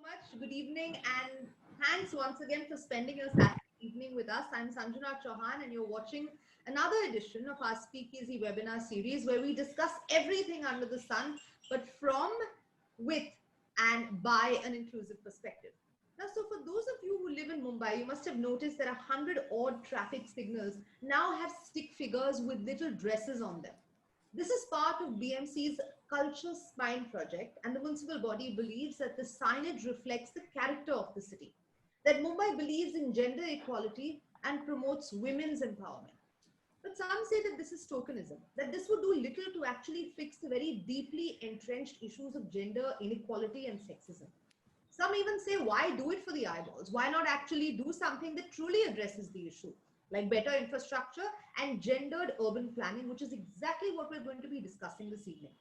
much. Good evening, and thanks once again for spending your Saturday evening with us. I'm Sanjana Chowhan, and you're watching another edition of our Speakeasy webinar series where we discuss everything under the sun, but from, with, and by an inclusive perspective. Now, so for those of you who live in Mumbai, you must have noticed that 100 odd traffic signals now have stick figures with little dresses on them. This is part of BMC's Culture Spine project, and the municipal body believes that the signage reflects the character of the city, that Mumbai believes in gender equality and promotes women's empowerment. But some say that this is tokenism, that this would do little to actually fix the very deeply entrenched issues of gender inequality and sexism. Some even say, why do it for the eyeballs? Why not actually do something that truly addresses the issue, like better infrastructure and gendered urban planning, which is exactly what we're going to be discussing this evening.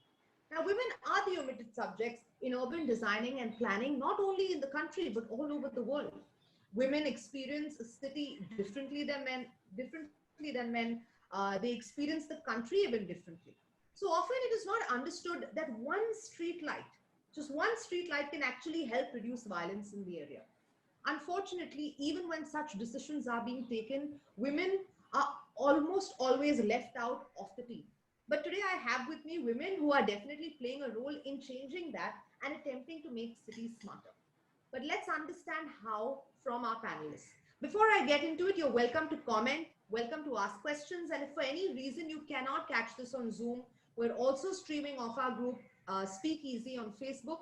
Now, women are the omitted subjects in urban designing and planning, not only in the country, but all over the world. Women experience a city differently than men, they experience the country even differently. So often it is not understood that just one street light can actually help reduce violence in the area. Unfortunately, even when such decisions are being taken, women are almost always left out of the team. But today I have with me women who are definitely playing a role in changing that and attempting to make cities smarter. But let's understand how from our panelists. Before I get into it, you're welcome to comment, welcome to ask questions. And if for any reason you cannot catch this on Zoom, we're also streaming off our group Speakeasy on Facebook.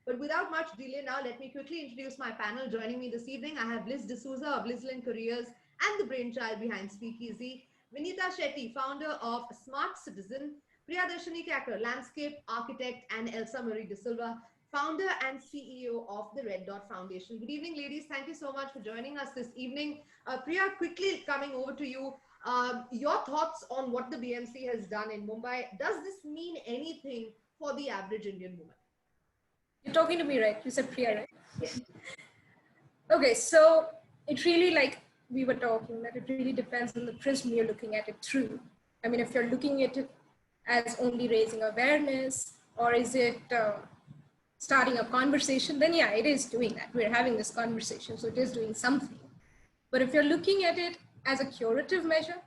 But without much delay now, let me quickly introduce my panel. Joining me this evening, I have Liz D'Souza of Lizland Careers and the brainchild behind Speakeasy, Vineeta Shetty, founder of Smart Citizen, Priyadarshini Kacker, landscape architect, and Elsa Marie De Silva, founder and CEO of the Red Dot Foundation. Good evening, ladies. Thank you so much for joining us this evening. Priya, quickly coming over to you. Your thoughts on what the BMC has done in Mumbai. Does this mean anything for the average Indian woman? You're talking to me, right? You said Priya, right? Yes. Okay, so it really, like we were talking, that it really depends on the prism you're looking at it through. I mean, if you're looking at it as only raising awareness, or is it starting a conversation, then yeah, it is doing that. We're having this conversation, so it is doing something. But if you're looking at it as a curative measure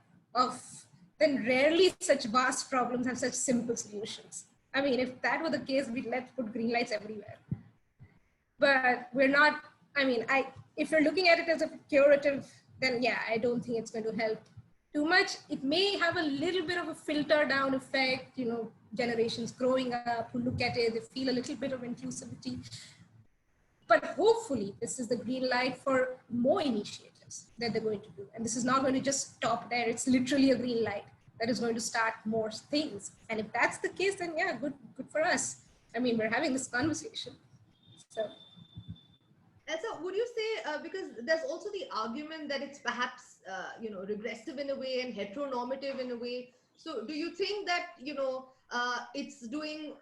then rarely such vast problems have such simple solutions. I mean, if that were the case, let's put green lights everywhere. But we're not, I mean, if you're looking at it as a curative, then yeah, I don't think it's going to help too much. It may have a little bit of a filter down effect, generations growing up who look at it, they feel a little bit of inclusivity. But hopefully this is the green light for more initiatives that they're going to do. And this is not going to just stop there. It's literally a green light that is going to start more things. And if that's the case, then yeah, good for us. I mean, we're having this conversation. So. Elsa, would you say, because there's also the argument that it's perhaps, regressive in a way and heteronormative in a way. So do you think that, it's doing,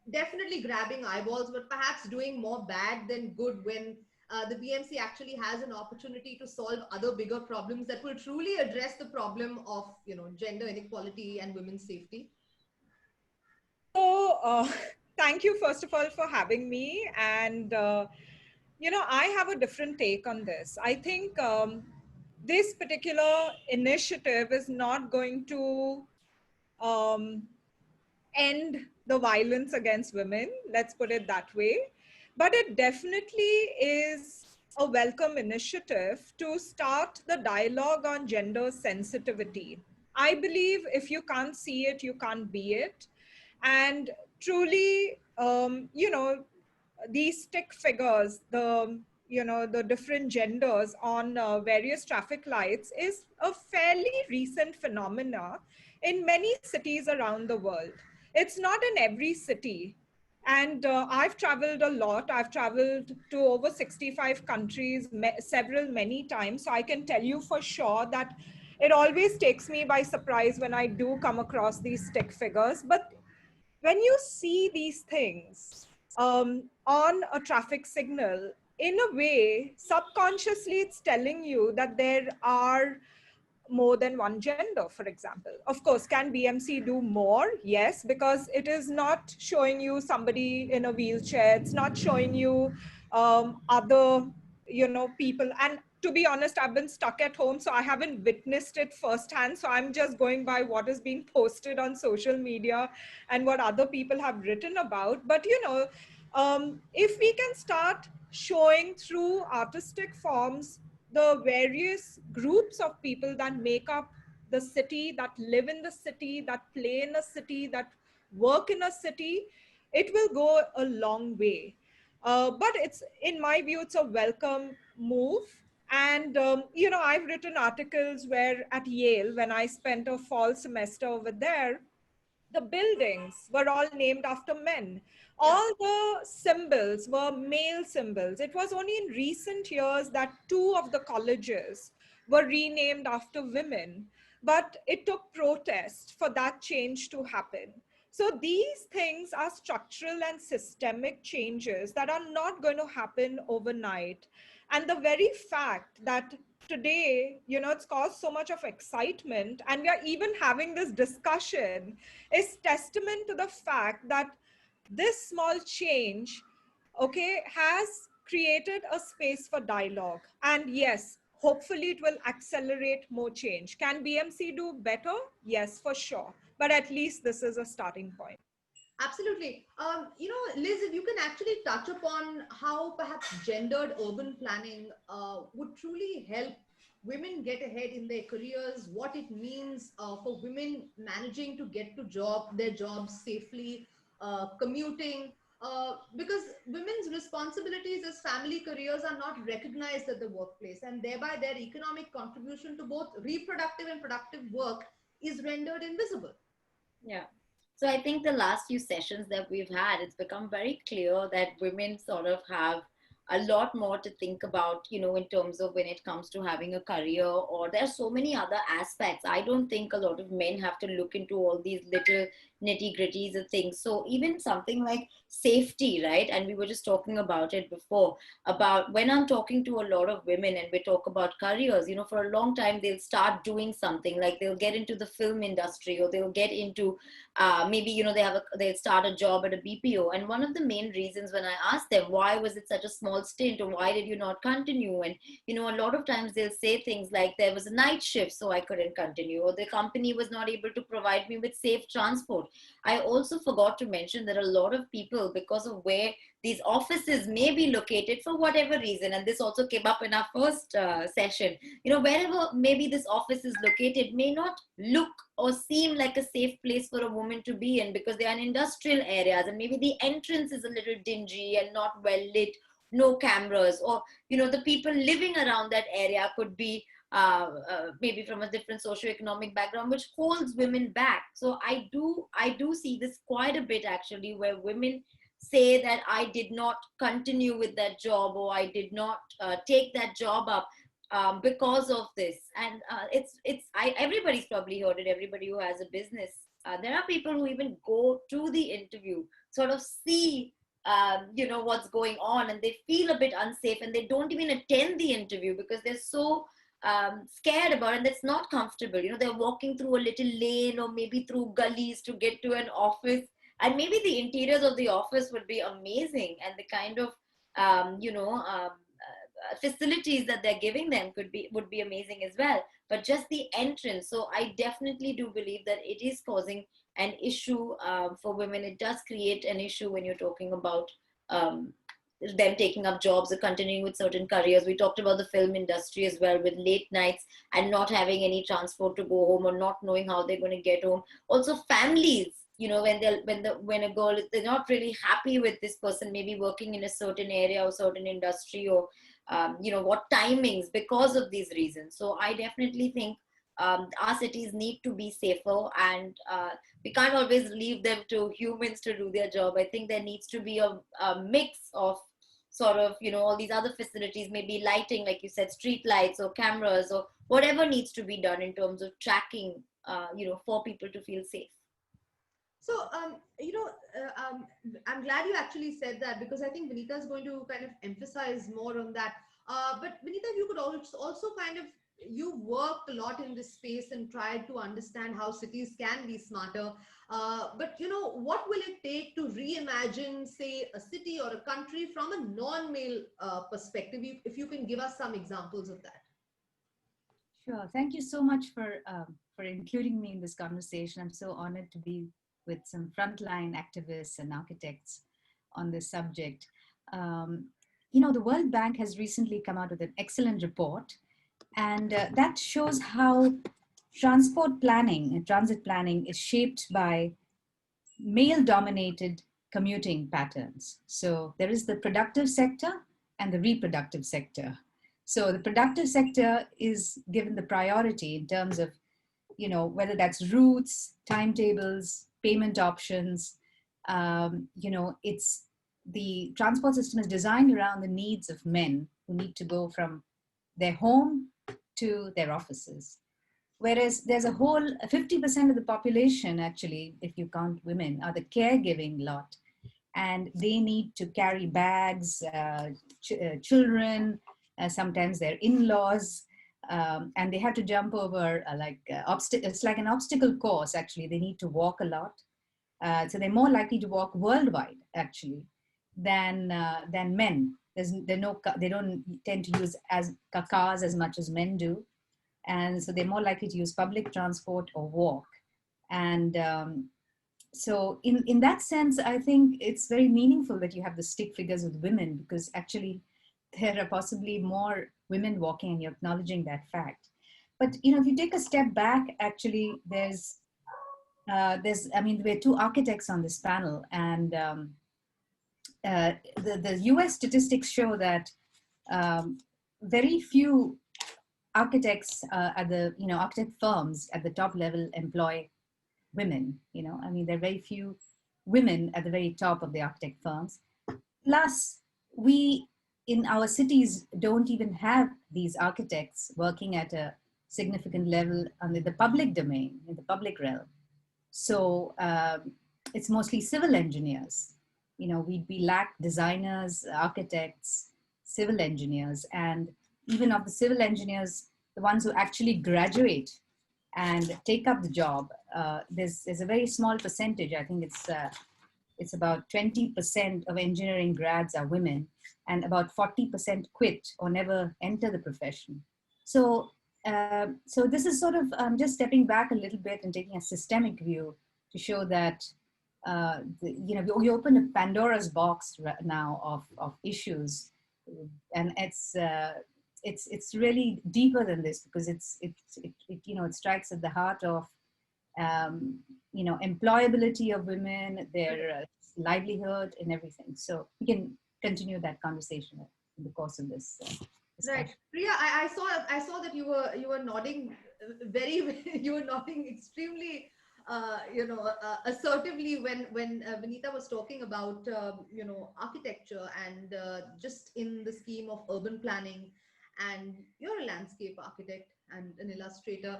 definitely grabbing eyeballs, but perhaps doing more bad than good when the BMC actually has an opportunity to solve other bigger problems that will truly address the problem of, gender inequality and women's safety? So, thank you, first of all, for having me. And, I have a different take on this. I think this particular initiative is not going to end the violence against women, let's put it that way. But it definitely is a welcome initiative to start the dialogue on gender sensitivity. I believe if you can't see it, you can't be it. And truly, these stick figures, the different genders on various traffic lights is a fairly recent phenomena in many cities around the world. It's not in every city. And I've traveled a lot. I've traveled to over 65 countries, many times. So I can tell you for sure that it always takes me by surprise when I do come across these stick figures. But when you see these things on a traffic signal, in a way, subconsciously, it's telling you that there are more than one gender, for example. Of course, can BMC do more? Yes, because it is not showing you somebody in a wheelchair. It's not showing you other, people. And to be honest, I've been stuck at home, so I haven't witnessed it firsthand. So I'm just going by what is being posted on social media and what other people have written about. But, if we can start showing through artistic forms the various groups of people that make up the city, that live in the city, that play in a city, that work in a city, it will go a long way. But it's, in my view, it's a welcome move. And, I've written articles where at Yale, when I spent a fall semester over there, the buildings were all named after men. Yeah. All the symbols were male symbols. It was only in recent years that two of the colleges were renamed after women. But it took protest for that change to happen. So these things are structural and systemic changes that are not going to happen overnight. And the very fact that today, it's caused so much of excitement, and we are even having this discussion, is testament to the fact that this small change, okay, has created a space for dialogue. And yes, hopefully it will accelerate more change. Can BMC do better? Yes, for sure. But at least this is a starting point. Absolutely. Liz, if you can actually touch upon how perhaps gendered urban planning would truly help women get ahead in their careers, what it means for women managing to get to their jobs safely, commuting, because women's responsibilities as family careers are not recognized at the workplace, and thereby their economic contribution to both reproductive and productive work is rendered invisible. Yeah. So I think the last few sessions that we've had, it's become very clear that women sort of have a lot more to think about, in terms of when it comes to having a career, or there's so many other aspects. I don't think a lot of men have to look into all these little nitty gritties of things. So even something like safety, right? And we were just talking about it before, about when I'm talking to a lot of women and we talk about careers, for a long time, they'll start doing something like they'll get into the film industry, or they'll get into maybe, they'll start a job at a BPO. And one of the main reasons when I asked them, why was it such a small stint, or why did you not continue? And, a lot of times they'll say things like, there was a night shift, so I couldn't continue, or the company was not able to provide me with safe transport. I also forgot to mention that a lot of people, because of where these offices may be located for whatever reason, and this also came up in our first session, wherever maybe this office is located may not look or seem like a safe place for a woman to be in, because they are in industrial areas, and maybe the entrance is a little dingy and not well lit, no cameras, or the people living around that area could be maybe from a different socioeconomic background, which holds women back. So I do see this quite a bit, actually, where women say that I did not continue with that job, or I did not take that job up because of this. And everybody's probably heard it. Everybody who has a business, there are people who even go to the interview, sort of see what's going on, and they feel a bit unsafe, and they don't even attend the interview because they're so scared about it, and it's not comfortable. They're walking through a little lane, or maybe through gullies to get to an office, and maybe the interiors of the office would be amazing, and the kind of facilities that they're giving them would be amazing as well, but just the entrance. So I definitely do believe that it is causing an issue for women. It does create an issue when you're talking about them taking up jobs or continuing with certain careers. We talked about the film industry as well, with late nights and not having any transport to go home, or not knowing how they're going to get home. Also families, when a girl, they're not really happy with this person maybe working in a certain area or certain industry, or what timings, because of these reasons. So I definitely think our cities need to be safer, and we can't always leave them to humans to do their job. I think there needs to be a mix of sort of, all these other facilities, maybe lighting, like you said, street lights or cameras, or whatever needs to be done in terms of tracking, for people to feel safe. So, I'm glad you actually said that, because I think Vineeta is going to kind of emphasize more on that. But Vineeta, you could also kind of you've worked a lot in this space and tried to understand how cities can be smarter. But what will it take to reimagine, say, a city or a country from a non-male perspective? If you can give us some examples of that. Sure. Thank you so much for including me in this conversation. I'm so honored to be with some frontline activists and architects on this subject. The World Bank has recently come out with an excellent report, and that shows how transport planning and transit planning is shaped by male-dominated commuting patterns. So there is the productive sector and the reproductive sector. So the productive sector is given the priority in terms of, whether that's routes, timetables, payment options. It's the transport system is designed around the needs of men who need to go from their home to their offices. Whereas there's a whole 50% of the population, actually, if you count women, are the caregiving lot. And they need to carry bags, children, sometimes their in-laws, and they have to jump over it's like an obstacle course, actually. They need to walk a lot. So they're more likely to walk worldwide, actually, than men. They don't tend to use cars as much as men do. And so they're more likely to use public transport or walk. And so in that sense, I think it's very meaningful that you have the stick figures with women, because actually there are possibly more women walking, and you're acknowledging that fact. But, if you take a step back, actually, we're two architects on this panel, and the US statistics show that very few architects at the architect firms at the top level employ women. There are very few women at the very top of the architect firms. Plus, we in our cities don't even have these architects working at a significant level under the public domain, in the public realm. So it's mostly civil engineers. We lack designers, architects, civil engineers, and even of the civil engineers, the ones who actually graduate and take up the job, there's a very small percentage. I think it's about 20% of engineering grads are women, and about 40% quit or never enter the profession. So this is sort of just stepping back a little bit and taking a systemic view to show that we open a Pandora's box right now of issues, and it's really deeper than this, because it strikes at the heart of employability of women, their livelihood, and everything. So we can continue that conversation in the course of this. Right, Priya, I saw that you were nodding you were nodding extremely assertively when Vineeta was talking about architecture and just in the scheme of urban planning. And you're a landscape architect and an illustrator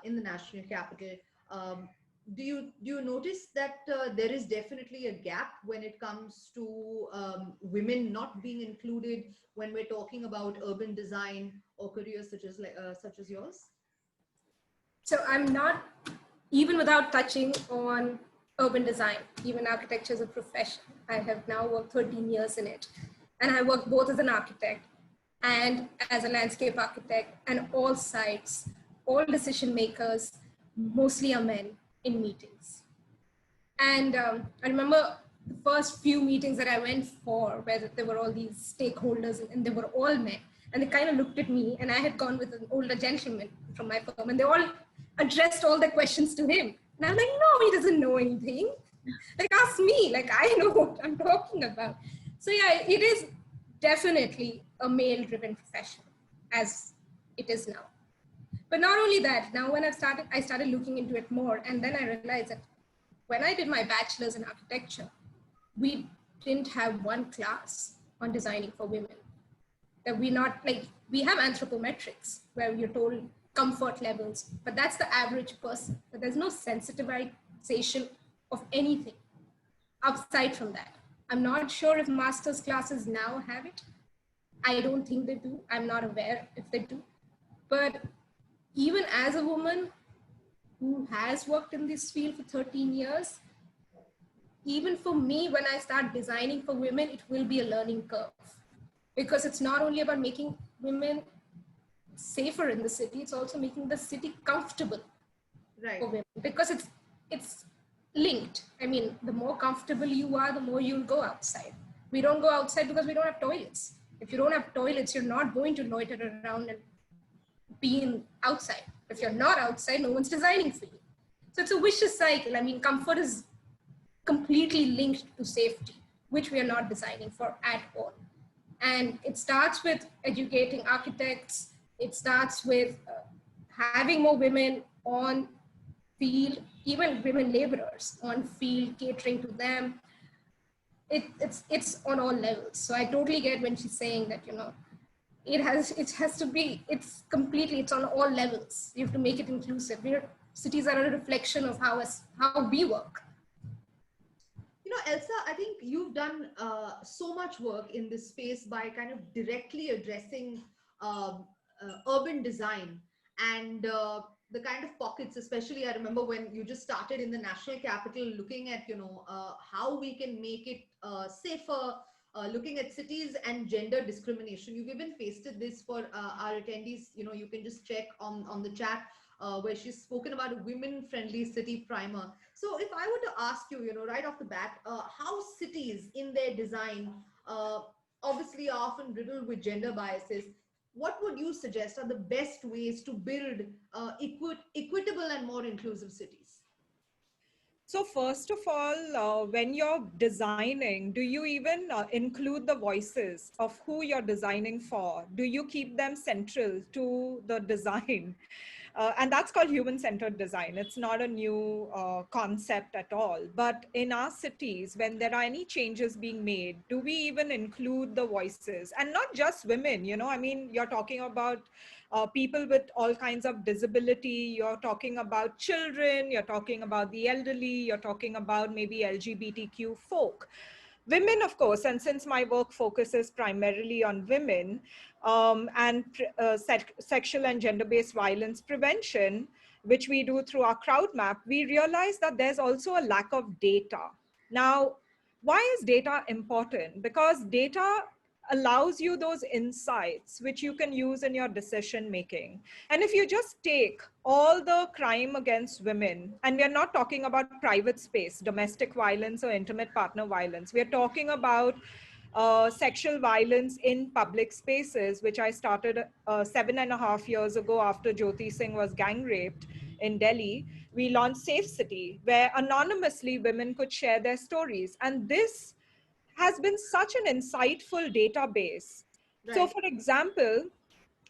in the national capital. Do you notice that there is definitely a gap when it comes to women not being included when we're talking about urban design or careers such as yours? So I'm not, even without touching on urban design, even architecture as a profession, I have now worked 13 years in it. And I work both as an architect and as a landscape architect, and all sites, all decision makers, mostly are men in meetings. And I remember the first few meetings that I went for, where there were all these stakeholders and they were all men. And they kind of looked at me, and I had gone with an older gentleman from my firm, and they all addressed all the questions to him. And I'm like, no, he doesn't know anything. Like, ask me, like, I know what I'm talking about. So yeah, it is definitely a male-driven profession, as it is now. But not only that, now when I started looking into it more, and then I realized that when I did my bachelor's in architecture, we didn't have one class on designing for women. That we have anthropometrics where you're told comfort levels, but that's the average person. But there's no sensitization of anything outside from that. I'm not sure if master's classes now have it. I don't think they do. I'm not aware if they do. But even as a woman who has worked in this field for 13 years, even for me, when I start designing for women, it will be a learning curve, because it's not only about making women safer in the city, it's also making the city comfortable Right. for women, because it's linked. I mean, the more comfortable you are, the more you'll go outside. We don't go outside because we don't have toilets. If you don't have toilets, you're not going to loiter around and be outside. If you're not outside, no one's designing for you. So it's a vicious cycle. I mean, comfort is completely linked to safety, which we are not designing for at all. And it starts with educating architects. It starts with having more women on field, even women laborers on field, catering to them. It's on all levels. So I totally get when she's saying that, it has to be, it's on all levels. You have to make it inclusive. Cities are a reflection of how we work. Elsa, I think you've done so much work in this space by kind of directly addressing urban design and the kind of pockets. Especially, I remember when you just started in the national capital, looking at how we can make it safer. Looking at cities and gender discrimination. You've even pasted this for our attendees. You can just check on the chat where she's spoken about a women-friendly city primer. So if I were to ask you, right off the bat, how cities in their design obviously are often riddled with gender biases, what would you suggest are the best ways to build equitable and more inclusive cities? So first of all, when you're designing, do you even include the voices of who you're designing for? Do you keep them central to the design? And that's called human-centered design. It's not a new concept at all. But in our cities, when there are any changes being made, do we even include the voices? And not just women, I mean, you're talking about people with all kinds of disability, you're talking about children, you're talking about the elderly, you're talking about maybe LGBTQ folk. Women, of course, and since my work focuses primarily on women and sexual and gender-based violence prevention, which we do through our crowd map, we realize that there's also a lack of data. Now, why is data important? Because data allows you those insights which you can use in your decision making. And if you just take all the crime against women, and we're not talking about private space, domestic violence or intimate partner violence, we're talking about sexual violence in public spaces, which I started 7.5 years ago after Jyoti Singh was gang raped in Delhi. We launched Safe City, where anonymously women could share their stories. And this has been such an insightful database. Right. So for example,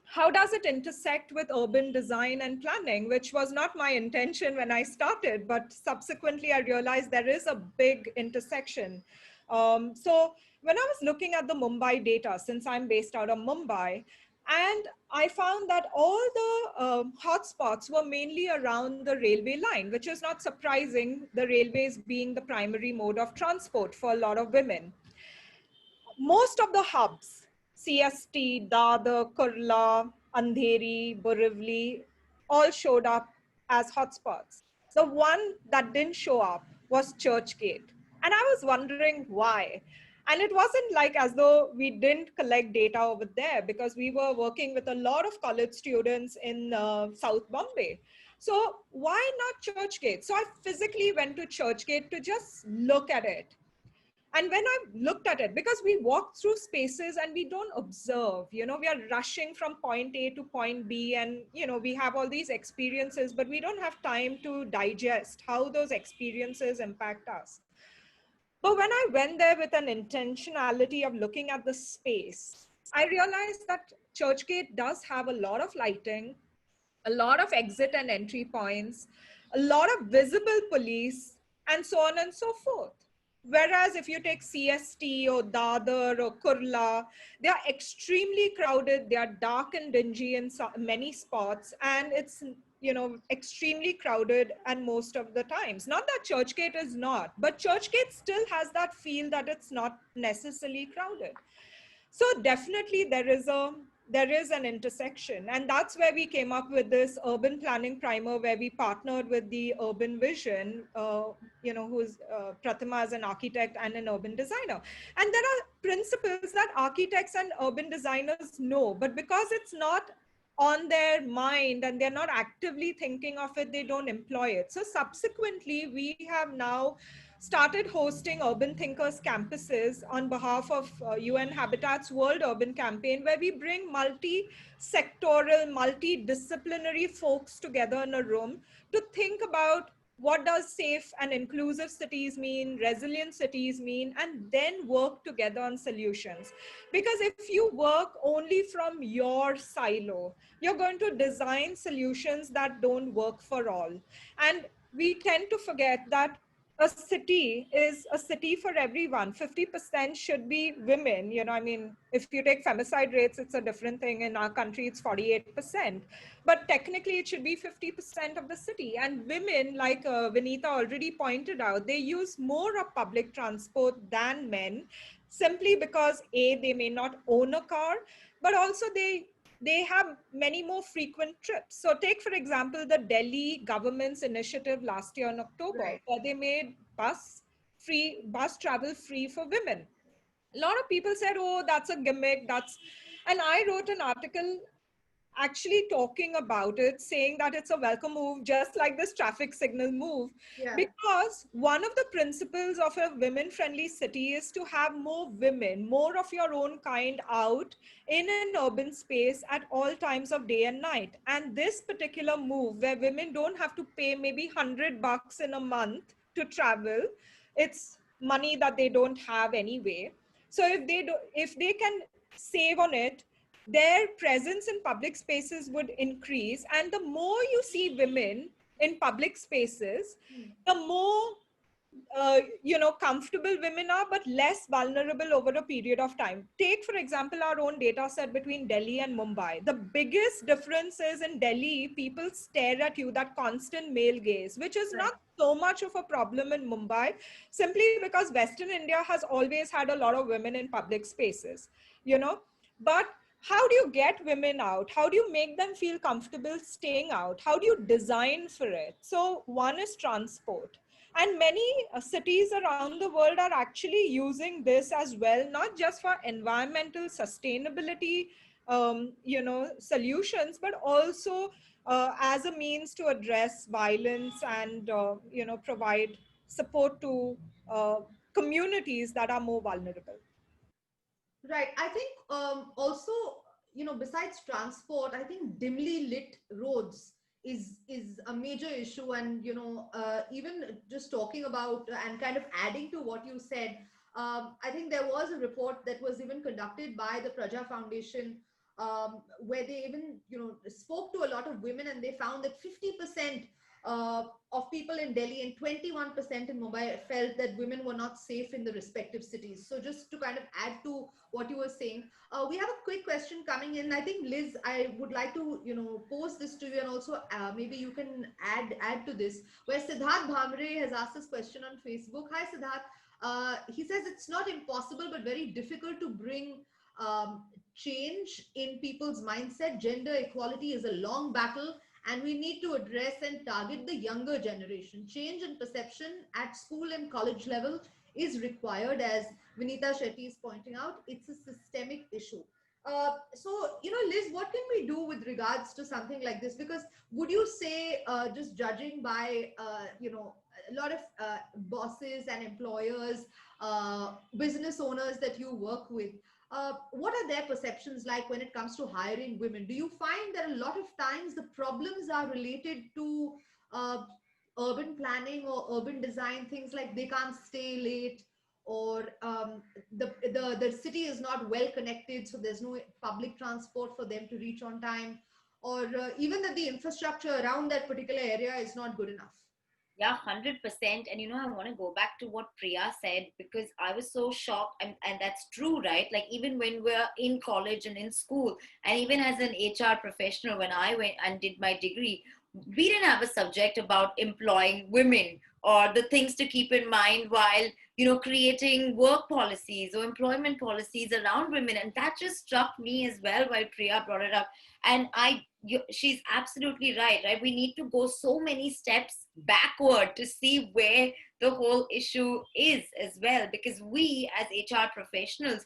how does it intersect with urban design and planning, which was not my intention when I started, but subsequently I realized there is a big intersection. So when I was looking at the Mumbai data, since I'm based out of Mumbai, and I found that all the hotspots were mainly around the railway line, which is not surprising, the railways being the primary mode of transport for a lot of women. Most of the hubs, CST, Dadar, Kurla, Andheri, Borivali, all showed up as hotspots. The one that didn't show up was Churchgate. And I was wondering why. And it wasn't like as though we didn't collect data over there, because we were working with a lot of college students in South Bombay. So why not Churchgate? So I physically went to Churchgate to just look at it. And when I looked at it, because we walk through spaces and we don't observe, we are rushing from point A to point B, and, we have all these experiences, but we don't have time to digest how those experiences impact us. But when I went there with an intentionality of looking at the space, I realized that Churchgate does have a lot of lighting, a lot of exit and entry points, a lot of visible police, and so on and so forth. Whereas if you take CST or Dadar or Kurla, they are extremely crowded, they are dark and dingy in many spots, and it's extremely crowded and most of the times. Not that Churchgate is not, but Churchgate still has that feel that it's not necessarily crowded. So definitely there is a there is an intersection. And that's where we came up with this urban planning primer, where we partnered with the Urban Vision, who's Pratima as an architect and an urban designer. And there are principles that architects and urban designers know, but because it's not on their mind and they're not actively thinking of it, they don't employ it. So subsequently, we have now started hosting Urban Thinkers campuses on behalf of UN Habitat's World Urban Campaign, where we bring multi-sectoral, multidisciplinary folks together in a room to think about what does safe and inclusive cities mean, resilient cities mean, and then work together on solutions. Because if you work only from your silo, you're going to design solutions that don't work for all. And we tend to forget that a city is a city for everyone. 50% should be women. I mean, if you take femicide rates, it's a different thing. In our country, it's 48%. But technically, it should be 50% of the city. And women, like Vineeta already pointed out, they use more of public transport than men, simply because A, they may not own a car, but also they have many more frequent trips. So take, for example, the Delhi government's initiative last year in October, Right. where they made bus travel free for women. A lot of people said, oh, that's a gimmick. And I wrote an article actually talking about it, saying that it's a welcome move, just like this traffic signal move. Yeah. Because one of the principles of a women-friendly city is to have more women, more of your own kind out in an urban space at all times of day and night. And this particular move, where women don't have to pay maybe $100 in a month to travel, it's money that they don't have anyway. So if they can save on it, their presence in public spaces would increase. And the more you see women in public spaces, the more comfortable women are, but less vulnerable over a period of time. Take, for example, our own data set between Delhi and Mumbai. The biggest difference is in Delhi, people stare at you, that constant male gaze, which is not so much of a problem in Mumbai, simply because Western India has always had a lot of women in public spaces, but how do you get women out? How do you make them feel comfortable staying out? How do you design for it? So one is transport. And many cities around the world are actually using this as well, not just for environmental sustainability, solutions, but also as a means to address violence and, provide support to communities that are more vulnerable. Right. I think also, besides transport, I think dimly lit roads is a major issue. And even just talking about and kind of adding to what you said, I think there was a report that was even conducted by the Praja Foundation, where they even spoke to a lot of women, and they found that 50% of people in Delhi and 21% in Mumbai felt that women were not safe in the respective cities. So just to kind of add to what you were saying, we have a quick question coming in. I think, Liz, I would like to pose this to you, and also maybe you can add to this, where Siddharth Bhamre has asked this question on Facebook. Hi, Siddharth. He says it's not impossible but very difficult to bring change in people's mindset. Gender equality is a long battle, and we need to address and target the younger generation. Change in perception at school and college level is required, as Vineeta Shetty is pointing out. It's a systemic issue. So, Liz, what can we do with regards to something like this? Because would you say, just judging by, a lot of bosses and employers, business owners that you work with, what are their perceptions like when it comes to hiring women? Do you find that a lot of times the problems are related to urban planning or urban design, things like they can't stay late, or the city is not well connected, so there's no public transport for them to reach on time, or even that the infrastructure around that particular area is not good enough? Yeah, 100%. And I want to go back to what Priya said, because I was so shocked. And that's true, right? Like, even when we're in college and in school, and even as an HR professional, when I went and did my degree, we didn't have a subject about employing women or the things to keep in mind while, creating work policies or employment policies around women. And that just struck me as well while Priya brought it up. And she's absolutely right? We need to go so many steps backward to see where the whole issue is as well, because we as HR professionals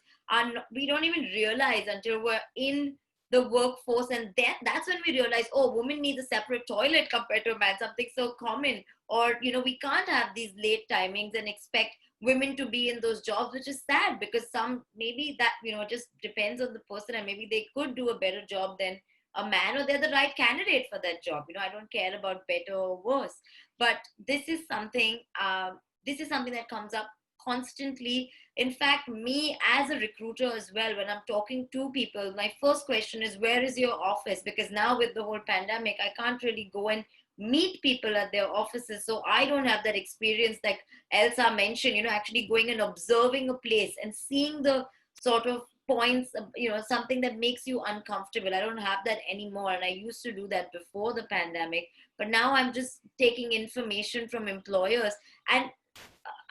we don't even realize until we're in the workforce, and that's when we realize, oh, women need a separate toilet compared to a man, something so common. Or we can't have these late timings and expect women to be in those jobs, which is sad, because some, maybe that just depends on the person, and maybe they could do a better job than a man, or they're the right candidate for that job. I don't care about better or worse, but this is something that comes up constantly. In fact, me as a recruiter as well, when I'm talking to people, my first question is, where is your office? Because now with the whole pandemic, I can't really go and meet people at their offices. So I don't have that experience like Elsa mentioned, actually going and observing a place and seeing the sort of points, something that makes you uncomfortable. I don't have that anymore. And I used to do that before the pandemic. But now I'm just taking information from employers.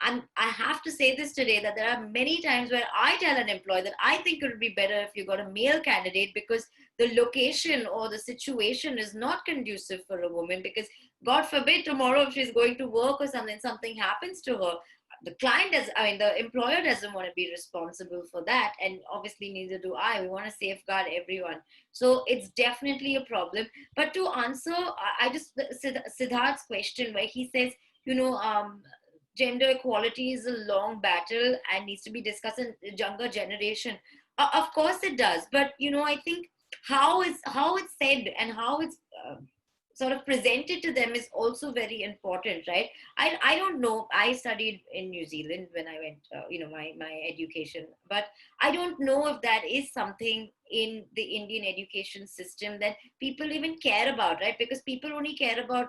And I have to say this today, that there are many times where I tell an employer that I think it would be better if you got a male candidate, because the location or the situation is not conducive for a woman. Because God forbid tomorrow if she's going to work or something happens to her, the employer doesn't want to be responsible for that. And obviously neither do I. We want to safeguard everyone. So it's definitely a problem. But to answer, Siddharth's question, where he says, gender equality is a long battle and needs to be discussed in the younger generation. Of course it does. But, I think how it's said and how it's sort of presented to them is also very important, right? I don't know. I studied in New Zealand when I went, my education, but I don't know if that is something in the Indian education system that people even care about, right? Because people only care about,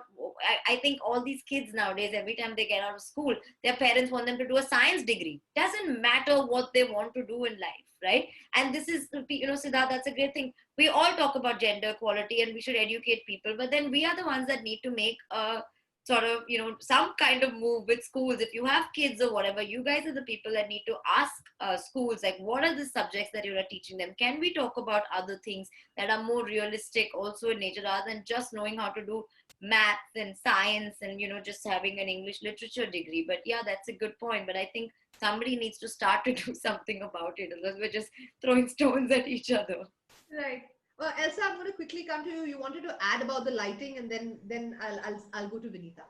I think all these kids nowadays, every time they get out of school, their parents want them to do a science degree. Doesn't matter what they want to do in life, right? And this is, Siddharth, that's a great thing. We all talk about gender equality and we should educate people, but then we are the ones that need to make a sort of, some kind of move with schools. If you have kids or whatever, you guys are the people that need to ask schools, like, what are the subjects that you are teaching them? Can we talk about other things that are more realistic also in nature, rather than just knowing how to do maths and science and, just having an English literature degree? But yeah, that's a good point. But I think somebody needs to start to do something about it, otherwise we're just throwing stones at each other. Right. Well, Elsa, I'm going to quickly come to you. You wanted to add about the lighting, and then I'll go to Vineeta.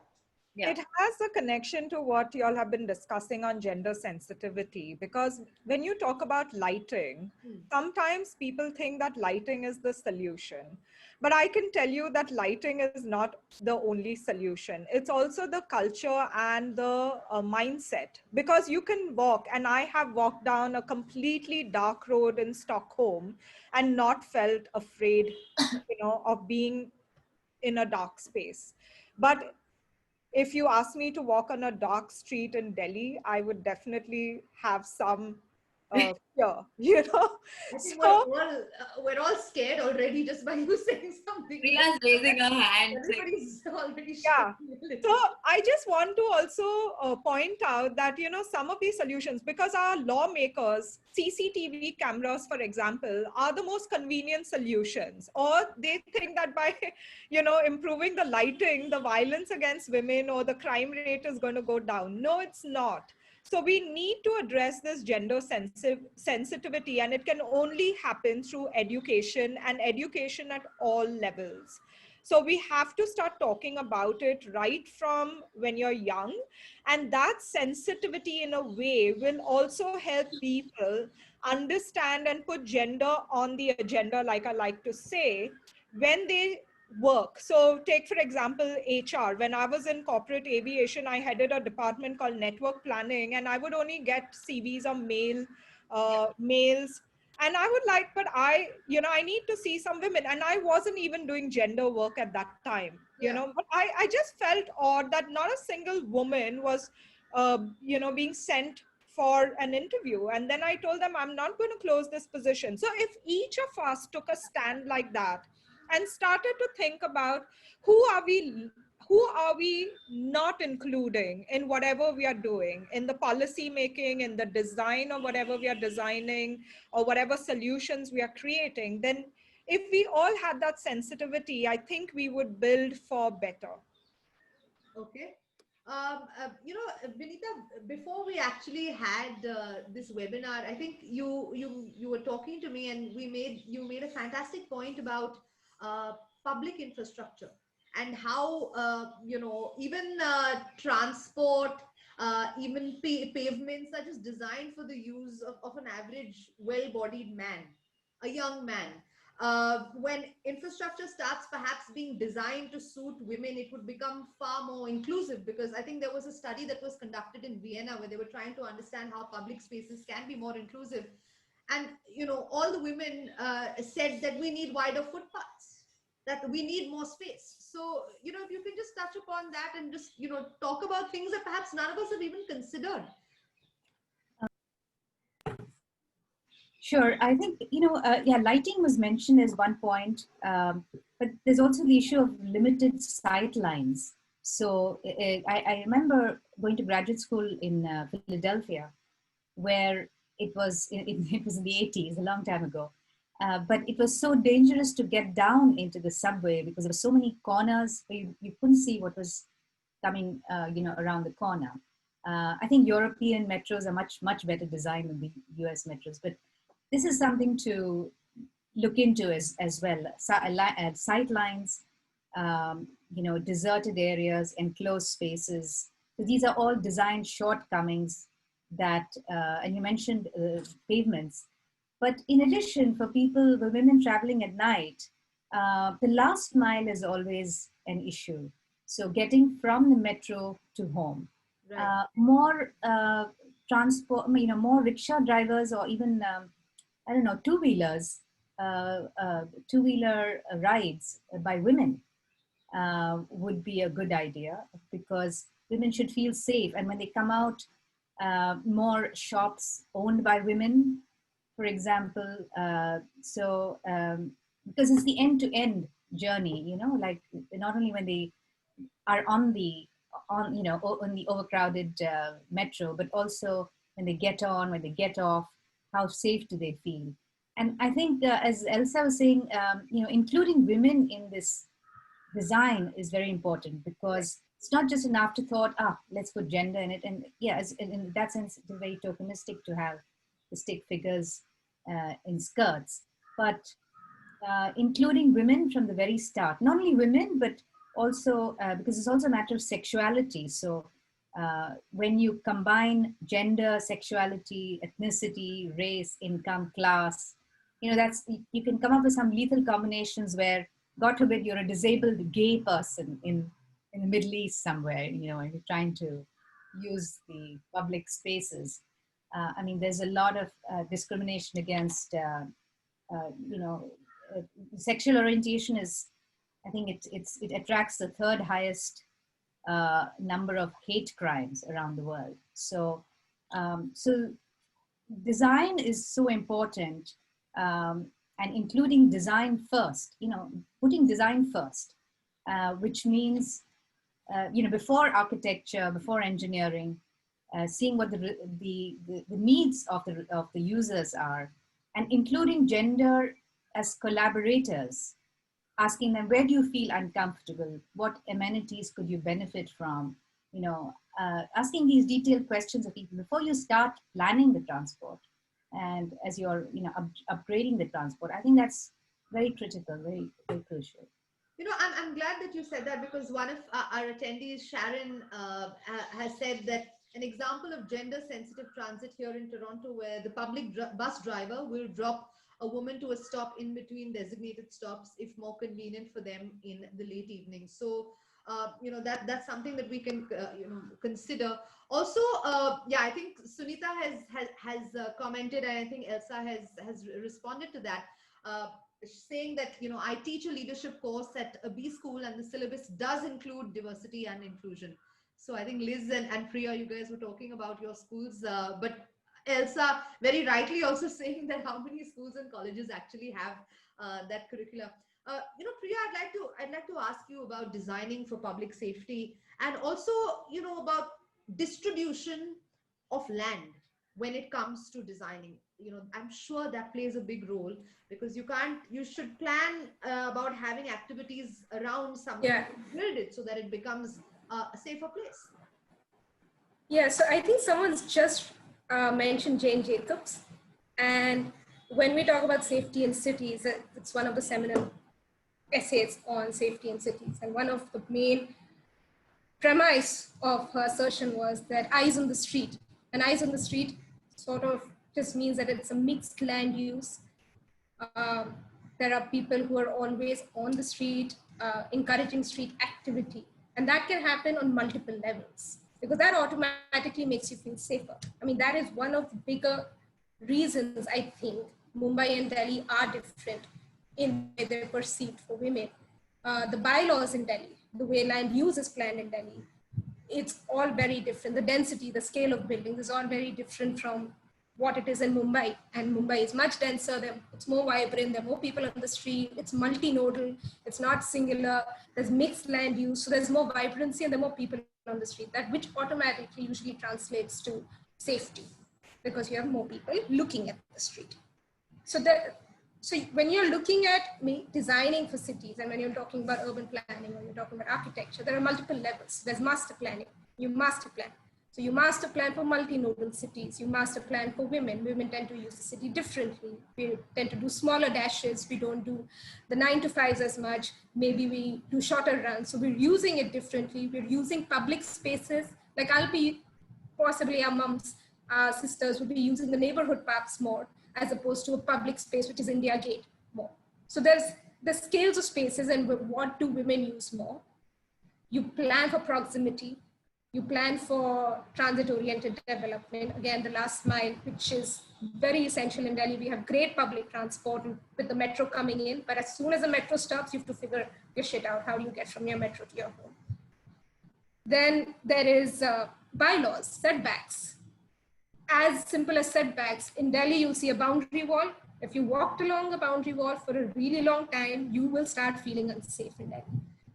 Yeah. It has a connection to what you all have been discussing on gender sensitivity, because when you talk about lighting, sometimes people think that lighting is the solution. But I can tell you that lighting is not the only solution. It's also the culture and the mindset, because you can walk, and I have walked down a completely dark road in Stockholm and not felt afraid, of being in a dark space. But if you ask me to walk on a dark street in Delhi, I would definitely have some fear, I think we're all scared already just by you saying something. Priya's raising her hand. Everybody's already yeah. So I just want to also point out that, some of these solutions, because our lawmakers, CCTV cameras, for example, are the most convenient solutions. Or they think that by, improving the lighting, the violence against women or the crime rate is going to go down. No, it's not. So we need to address this gender sensitivity, and it can only happen through education, and education at all levels. So we have to start talking about it right from when you're young. And that sensitivity in a way will also help people understand and put gender on the agenda, like I like to say, when they work. So take, for example, HR. When I was in corporate aviation, I headed a department called network planning, and I would only get CVs of males. And I would like, but I need to see some women. And I wasn't even doing gender work at that time, but I just felt odd that not a single woman was, being sent for an interview. And then I told them, I'm not going to close this position. So if each of us took a stand like that and started to think about who who are we not including in whatever we are doing, in the policy making, in the design of whatever we are designing, or whatever solutions we are creating, then if we all had that sensitivity, I think we would build for better. Okay. Vineeta, before we actually had this webinar, I think you were talking to me, and you made a fantastic point about public infrastructure, and how even transport, even pavements are just designed for the use of an average well-bodied man, a young man. When infrastructure starts perhaps being designed to suit women, it would become far more inclusive, because I think there was a study that was conducted in Vienna where they were trying to understand how public spaces can be more inclusive. And, all the women said that we need wider footpaths, that we need more space. So, if you can just touch upon that and just, talk about things that perhaps none of us have even considered. Sure. I think, yeah, lighting was mentioned as one point, but there's also the issue of limited sight lines. So I remember going to graduate school in Philadelphia, where it was in the 80s, a long time ago. But it was so dangerous to get down into the subway because there were so many corners where you couldn't see what was coming, around the corner. I think European metros are much better designed than the US metros, but this is something to look into as well. Sight lines, deserted areas, enclosed spaces. So these are all design shortcomings that, and you mentioned pavements. But in addition, for women traveling at night, the last mile is always an issue. So getting from the metro to home. Right. More transport, more rickshaw drivers, or even I don't know, two-wheeler rides by women would be a good idea, because women should feel safe. And when they come out, more shops owned by women, for example. Because it's the end-to-end journey, like not only when they are on the overcrowded metro, but also when they get on, when they get off, how safe do they feel? And I think, as Elsa was saying, including women in this design is very important, because it's not just an afterthought. Let's put gender in it, and yeah, in that sense, it's very tokenistic to have the stick figures in skirts, but including women from the very start. Not only women, but also because it's also a matter of sexuality. So when you combine gender, sexuality, ethnicity, race, income, class, you can come up with some lethal combinations where, God forbid, you're a disabled gay person in the Middle East somewhere, and you're trying to use the public spaces. There's a lot of discrimination against, sexual orientation is, I think it attracts the third highest number of hate crimes around the world. So design is so important, and including design first, putting design first, which means, before architecture, before engineering, seeing what the needs of the users are, and including gender as collaborators, asking them, where do you feel uncomfortable? What amenities could you benefit from? Asking these detailed questions of people before you start planning the transport, and as you're upgrading the transport. I think that's very critical, very, very crucial. I'm glad that you said that, because one of our attendees, Sharon, has said that an example of gender sensitive transit here in Toronto, where the public bus driver will drop a woman to a stop in between designated stops if more convenient for them in the late evening. So, that's something that we can, consider. Also, I think Sunita has commented, and I think Elsa has responded to that. Saying that, I teach a leadership course at a B school, and the syllabus does include diversity and inclusion. So I think Liz and Priya, you guys were talking about your schools, but Elsa very rightly also saying that how many schools and colleges actually have that curricula. Priya, I'd like to ask you about designing for public safety, and also, about distribution of land when it comes to designing. I'm sure that plays a big role, because you should plan about having activities around something, Yeah. build it so that it becomes a safer place. Yeah, so I think someone's just mentioned Jane Jacobs. And when we talk about safety in cities, it's one of the seminal essays on safety in cities. And one of the main premise of her assertion was that eyes on the street. And eyes on the street sort of just means that it's a mixed land use. There are people who are always on the street, encouraging street activity. And that can happen on multiple levels, because that automatically makes you feel safer. I mean, that is one of the bigger reasons I think Mumbai and Delhi are different in the way they're perceived for women. The bylaws in Delhi, the way land use is planned in Delhi, it's all very different. The density, the scale of buildings is all very different from what it is in Mumbai. And Mumbai is much denser, it's more vibrant, there are more people on the street, it's multinodal, it's not singular, there's mixed land use, so there's more vibrancy and there are more people on the street, that which automatically usually translates to safety, because you have more people looking at the street. So when you're looking at designing for cities, and when you're talking about urban planning or you're talking about architecture, there are multiple levels. There's master planning. You master plan. So you master plan for multinodal cities. You master plan for women. Women tend to use the city differently. We tend to do smaller dashes. We don't do the 9 to 5s as much. Maybe we do shorter runs. So we're using it differently. We're using public spaces. Like possibly our moms, our sisters would be using the neighborhood parks more, as opposed to a public space, which is India Gate more. So there's the scales of spaces, and what do women use more? You plan for proximity. You plan for transit-oriented development. Again, the last mile, which is very essential in Delhi. We have great public transport with the metro coming in, but as soon as the metro stops, you have to figure your shit out. How do you get from your metro to your home? Then there is bylaws, setbacks. As simple as setbacks. In Delhi, you'll see a boundary wall. If you walked along a boundary wall for a really long time, you will start feeling unsafe in Delhi,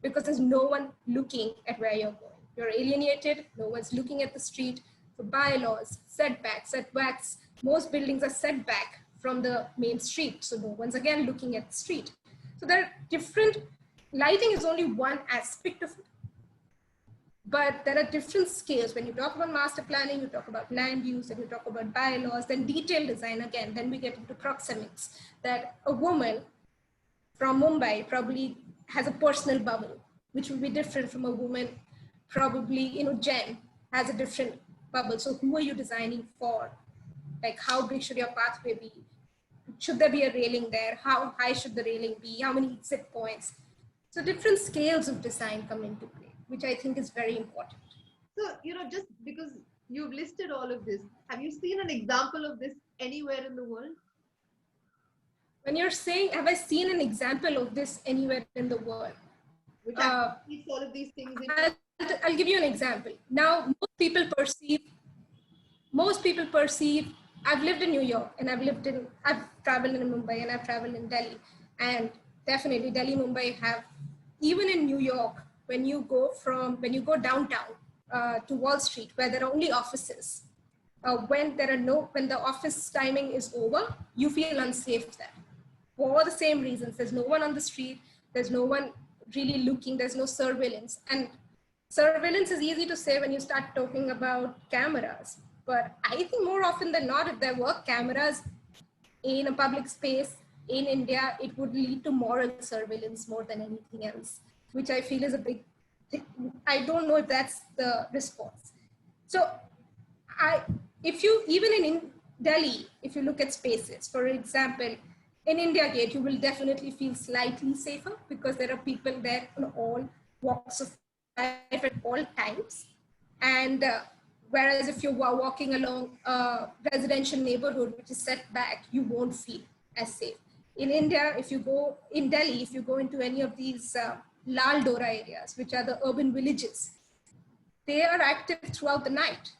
because there's no one looking at where you're going. You're alienated, no one's looking at the street. For bylaws, setbacks, most buildings are set back from the main street, so no one's again looking at the street. So there are different, lighting is only one aspect of it, but there are different scales. When you talk about master planning, you talk about land use, and you talk about bylaws, then detailed design again, then we get into proxemics, that a woman from Mumbai probably has a personal bubble, which will be different from a woman probably, Jen has a different bubble. So who are you designing for? Like, how big should your pathway be? Should there be a railing there? How high should the railing be? How many exit points? So different scales of design come into play, which I think is very important. So, just because you've listed all of this, have you seen an example of this anywhere in the world? When you're saying, have I seen an example of this anywhere in the world? Which actually all of these things in. I'll give you an example. Now, most people perceive, I've lived in New York, and I've traveled in Mumbai, and I've traveled in Delhi. And definitely Delhi, Mumbai have, even in New York, when you go downtown to Wall Street, where there are only offices, when the office timing is over, you feel unsafe there. For the same reasons, there's no one on the street, there's no one really looking, there's no surveillance. And surveillance is easy to say when you start talking about cameras, but I think more often than not, if there were cameras in a public space in India, it would lead to moral surveillance more than anything else, which I feel is a big thing. I don't know if that's the response. So even in Delhi, if you look at spaces, for example, in India Gate, you will definitely feel slightly safer, because there are people there on all walks of life at all times. And whereas if you're walking along a residential neighborhood, which is set back, you won't feel as safe. In Delhi, if you go into any of these Lal Dora areas, which are the urban villages, they are active throughout the night.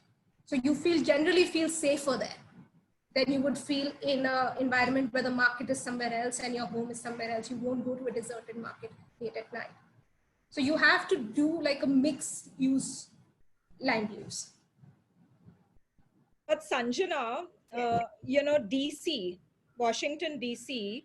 So you generally feel safer there than you would feel in an environment where the market is somewhere else and your home is somewhere else. You won't go to a deserted market late at night. So you have to do like a mixed use land use. But Sanjana, DC, Washington, DC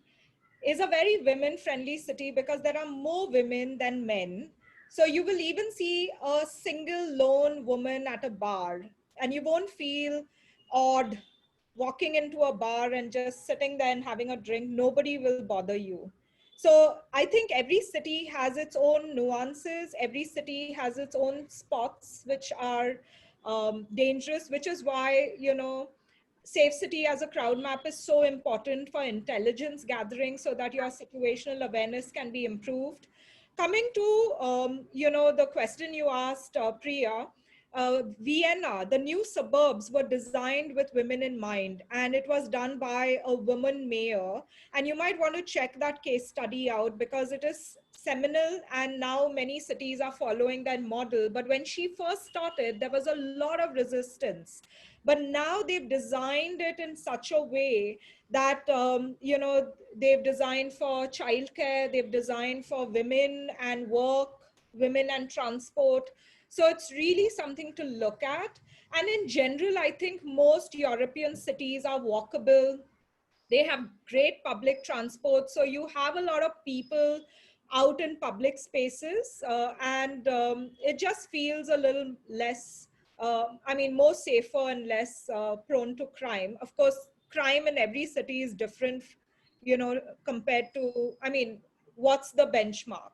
is a very women friendly city because there are more women than men. So you will even see a single lone woman at a bar and you won't feel odd walking into a bar and just sitting there and having a drink. Nobody will bother you. So I think every city has its own nuances. Every city has its own spots which are dangerous, which is why, safe city as a crowd map is so important for intelligence gathering so that your situational awareness can be improved. Coming to the question you asked, Priya, Vienna, the new suburbs were designed with women in mind, and it was done by a woman mayor. And you might want to check that case study out because it is seminal, and now many cities are following that model. But when she first started, there was a lot of resistance. But now they've designed it in such a way that, they've designed for childcare, they've designed for women and work, women and transport. So it's really something to look at. And in general, I think most European cities are walkable. They have great public transport. So you have a lot of people out in public spaces, and it just feels a little less, more safer and less prone to crime. Of course, crime in every city is different, compared to, what's the benchmark?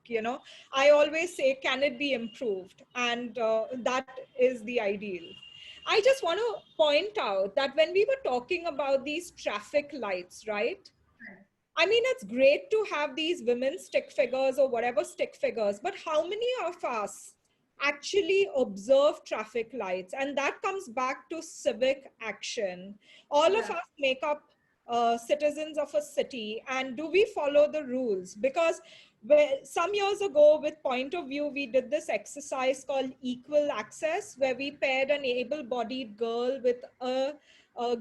I always say, can it be improved? And that is the ideal. I just want to point out that when we were talking about these traffic lights, right? It's great to have these women stick figures or whatever stick figures, but how many of us actually observe traffic lights? And that comes back to civic action. All of us make up citizens of a city, and do we follow the rules? Because some years ago with Point of View, we did this exercise called Equal Access, where we paired an able-bodied girl with a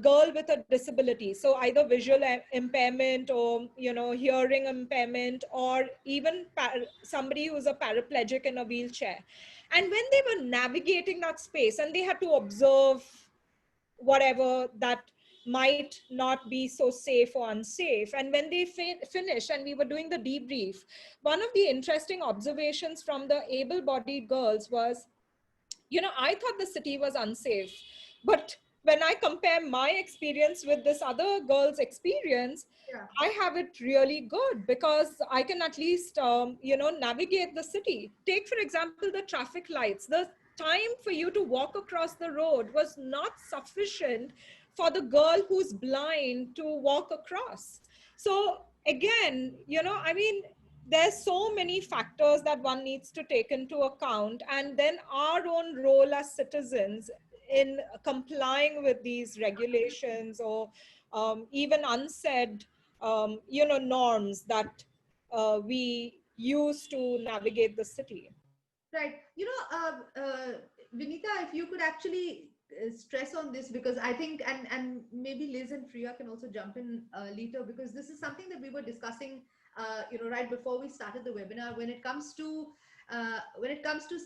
girl with a disability. So either visual impairment or, hearing impairment, or even somebody who's a paraplegic in a wheelchair. And when they were navigating that space and they had to observe whatever that might not be so safe or unsafe. And when they finished and we were doing the debrief, one of the interesting observations from the able-bodied girls was, I thought the city was unsafe, but when I compare my experience with this other girl's experience, I have it really good because I can at least, navigate the city. Take, for example, the traffic lights. The time for you to walk across the road was not sufficient for the girl who's blind to walk across. So again, there's so many factors that one needs to take into account, and then our own role as citizens in complying with these regulations, or even unsaid norms that we use to navigate the city. Right. Vineeta, if you could actually stress on this, because I think, and maybe Liz and Priya can also jump in later, because this is something that we were discussing, right before we started the webinar. When it comes to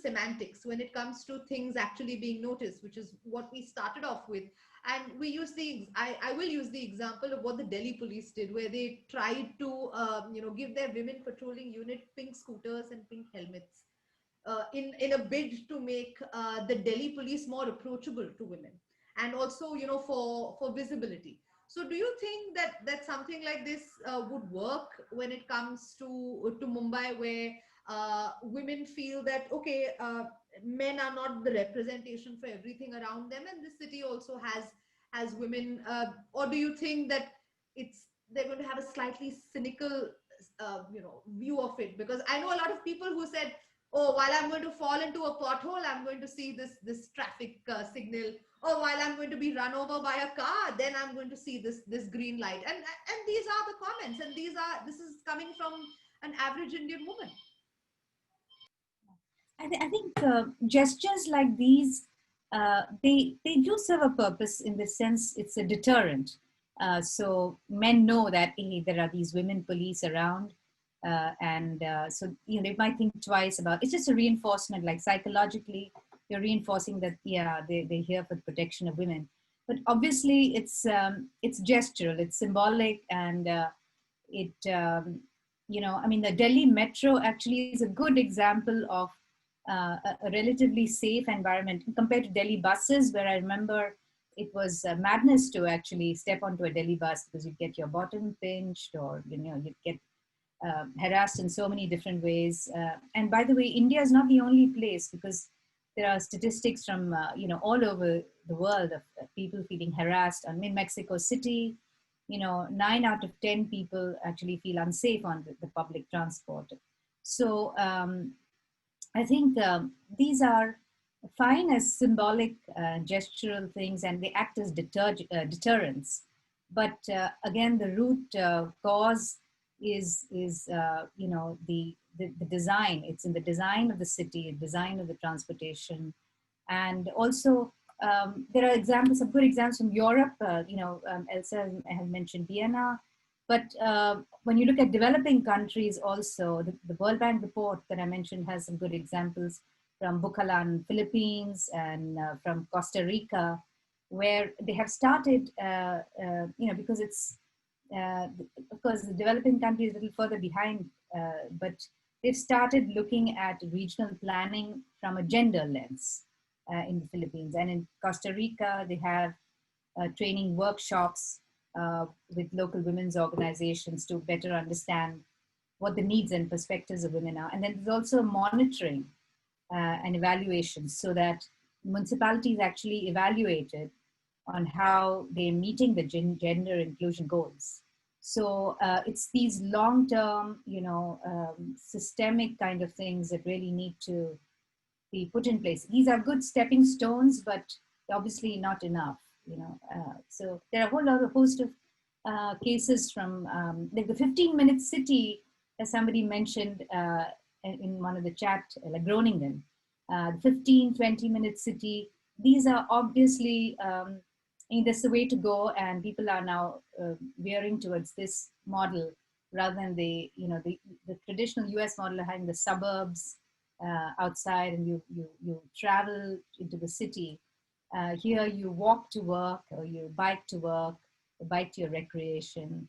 semantics, when it comes to things actually being noticed, which is what we started off with. And we use I will use the example of what the Delhi police did, where they tried to, give their women patrolling unit pink scooters and pink helmets, in a bid to make the Delhi police more approachable to women, and also, for visibility. So do you think that something like this would work when it comes to Mumbai, where women feel that, okay, men are not the representation for everything around them, and the city also has women, or do you think that they're going to have a slightly cynical view of it? Because I know a lot of people who said, oh, while I'm going to fall into a pothole, I'm going to see this traffic signal. Or while I'm going to be run over by a car, then I'm going to see this green light. And these are the comments, and this is coming from an average Indian woman. I think gestures like these, they do serve a purpose, in the sense it's a deterrent. So men know that, hey, there are these women police around. So, they might think twice about, it's just a reinforcement, like psychologically, you're reinforcing that, yeah, they're here for the protection of women. But obviously it's gestural, it's symbolic, and the Delhi metro actually is a good example of a relatively safe environment compared to Delhi buses, where I remember it was madness to actually step onto a Delhi bus because you'd get your bottom pinched, or you'd get harassed in so many different ways. And by the way, India is not the only place, because there are statistics from all over the world of people feeling harassed. I mean, Mexico City, 9 out of 10 people actually feel unsafe on the public transport. So I think these are fine as symbolic, gestural things, and they act as deterrents. But again, the root cause is the design. It's in the design of the city, design of the transportation, and also there are examples, some good examples from Europe. Elsa has mentioned Vienna, but when you look at developing countries, also the World Bank report that I mentioned has some good examples from Bukalanan, Philippines, and from Costa Rica, where they have started, because it's of course the developing country is a little further behind, but they've started looking at regional planning from a gender lens in the Philippines. And in Costa Rica, they have training workshops with local women's organizations to better understand what the needs and perspectives of women are. And then there's also monitoring and evaluation, so that municipalities actually evaluated on how they're meeting the gender inclusion goals. So it's these long-term, systemic kind of things that really need to be put in place. These are good stepping stones, but obviously not enough. So there are a whole host of cases from like the 15-minute city, as somebody mentioned in one of the chat, like Groningen, the 15-20-minute city. These are obviously that's the way to go, and people are now veering towards this model rather than the traditional US model of having the suburbs outside, and you travel into the city. Here you walk to work, or you bike to work, or bike to your recreation,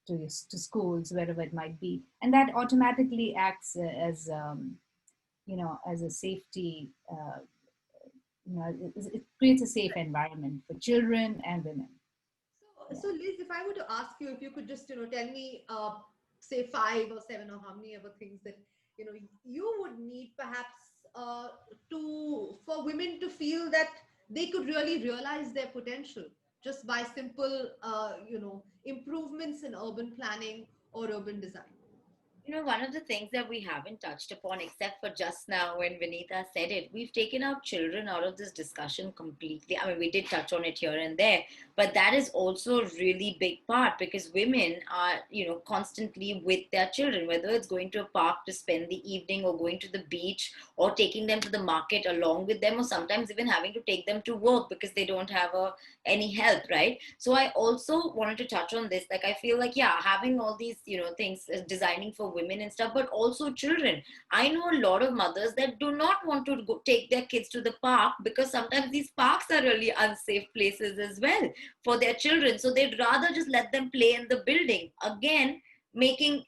to schools, wherever it might be, and that automatically acts as as a safety. It creates a safe environment for children and women. So Liz, if I were to ask you, if you could just tell me, say 5 or 7 or how many other things that you would need perhaps for women to feel that they could really realize their potential just by simple improvements in urban planning or urban design. One of the things that we haven't touched upon, except for just now when Vineeta said it, we've taken out children out of this discussion completely. I mean, we did touch on it here and there, but that is also a really big part, because women are, constantly with their children, whether it's going to a park to spend the evening, or going to the beach, or taking them to the market along with them, or sometimes even having to take them to work because they don't have any help, right? So I also wanted to touch on this. Like, I feel like, yeah, having all these, things, designing for women and stuff, but also children. I know a lot of mothers that do not want to take their kids to the park, because sometimes these parks are really unsafe places as well for their children. So they'd rather just let them play in the building. Again, making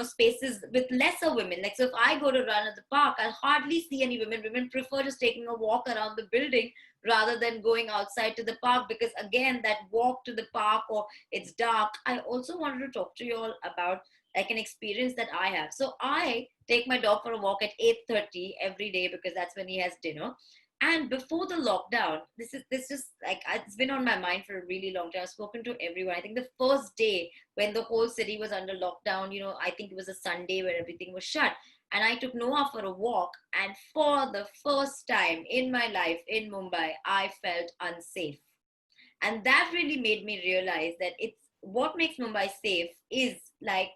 spaces with lesser women. Like, so if I go to run at the park, I'll hardly see any women. Women prefer just taking a walk around the building rather than going outside to the park, because again, that walk to the park, or it's dark. I also wanted to talk to you all about like an experience that I have. So I take my dog for a walk at 8:30 every day, because that's when he has dinner. And before the lockdown, this is like, it's been on my mind for a really long time. I've spoken to everyone. I think the first day when the whole city was under lockdown, I think it was a Sunday where everything was shut. And I took Noah for a walk. And for the first time in my life in Mumbai, I felt unsafe. And that really made me realize that it's what makes Mumbai safe is, like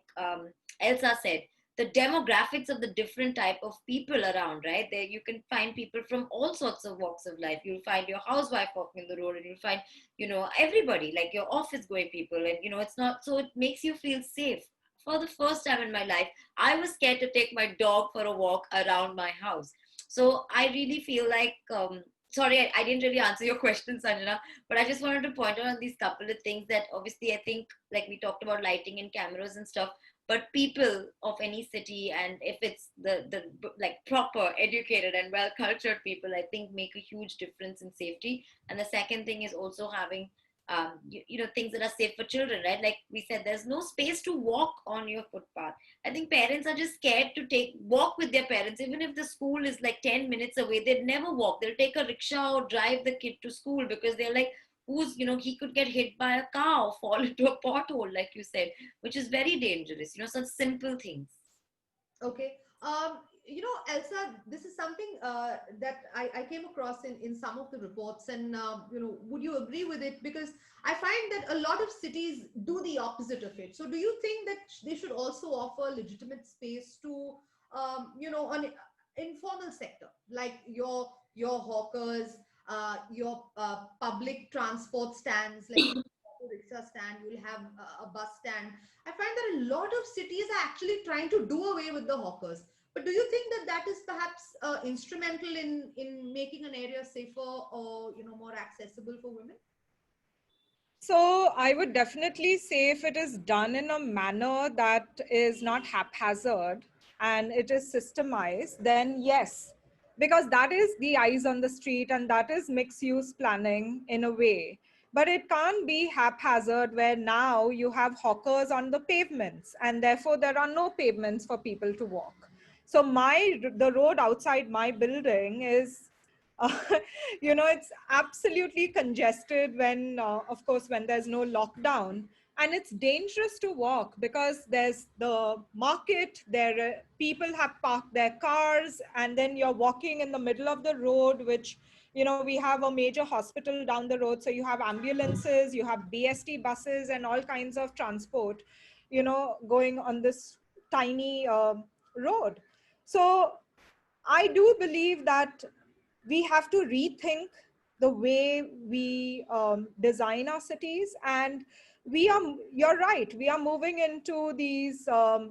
Elsa said, the demographics of the different type of people around, right? There you can find people from all sorts of walks of life. You'll find your housewife walking the road, and you'll find, everybody, like your office going people. And, it's not, so it makes you feel safe. For the first time in my life, I was scared to take my dog for a walk around my house. So I really feel like, sorry, I didn't really answer your question, Sanjana, but I just wanted to point out on these couple of things that obviously I think, like we talked about lighting and cameras and stuff, but people of any city, and if it's the like proper educated and well cultured people, I think make a huge difference in safety. And the second thing is also having things that are safe for children, right? Like we said, there's no space to walk on your footpath. I think parents are just scared to walk with their parents. Even if the school is like 10 minutes away, they'd never walk. They'll take a rickshaw or drive the kid to school, because they're like, he could get hit by a car or fall into a pothole, like you said, which is very dangerous, such simple things. Okay. Elsa, this is something that I came across in some of the reports, and would you agree with it? Because I find that a lot of cities do the opposite of it. So, do you think that they should also offer legitimate space to, an informal sector, like your hawkers, your public transport stands, like auto rickshaw stand, you'll have a bus stand. I find that a lot of cities are actually trying to do away with the hawkers. But do you think that that is perhaps instrumental in making an area safer or more accessible for women? So I would definitely say if it is done in a manner that is not haphazard and it is systemized, then yes, because that is the eyes on the street and that is mixed use planning in a way. But it can't be haphazard where now you have hawkers on the pavements and therefore there are no pavements for people to walk. So the road outside my building is uh, it's absolutely congested when of course when there's no lockdown, and it's dangerous to walk because there's the market there, people have parked their cars, and then you're walking in the middle of the road, which we have a major hospital down the road, so you have ambulances, you have BST buses and all kinds of transport going on this tiny road. So I do believe that we have to rethink the way we design our cities, and you're right, we are moving into these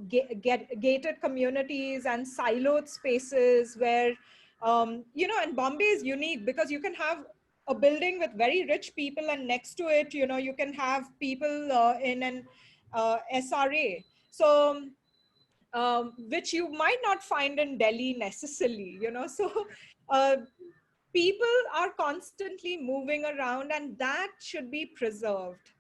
gated communities and siloed spaces where and Bombay is unique because you can have a building with very rich people, and next to it you can have people in an SRA, so which you might not find in Delhi necessarily, so uh, people are constantly moving around, and that should be preserved.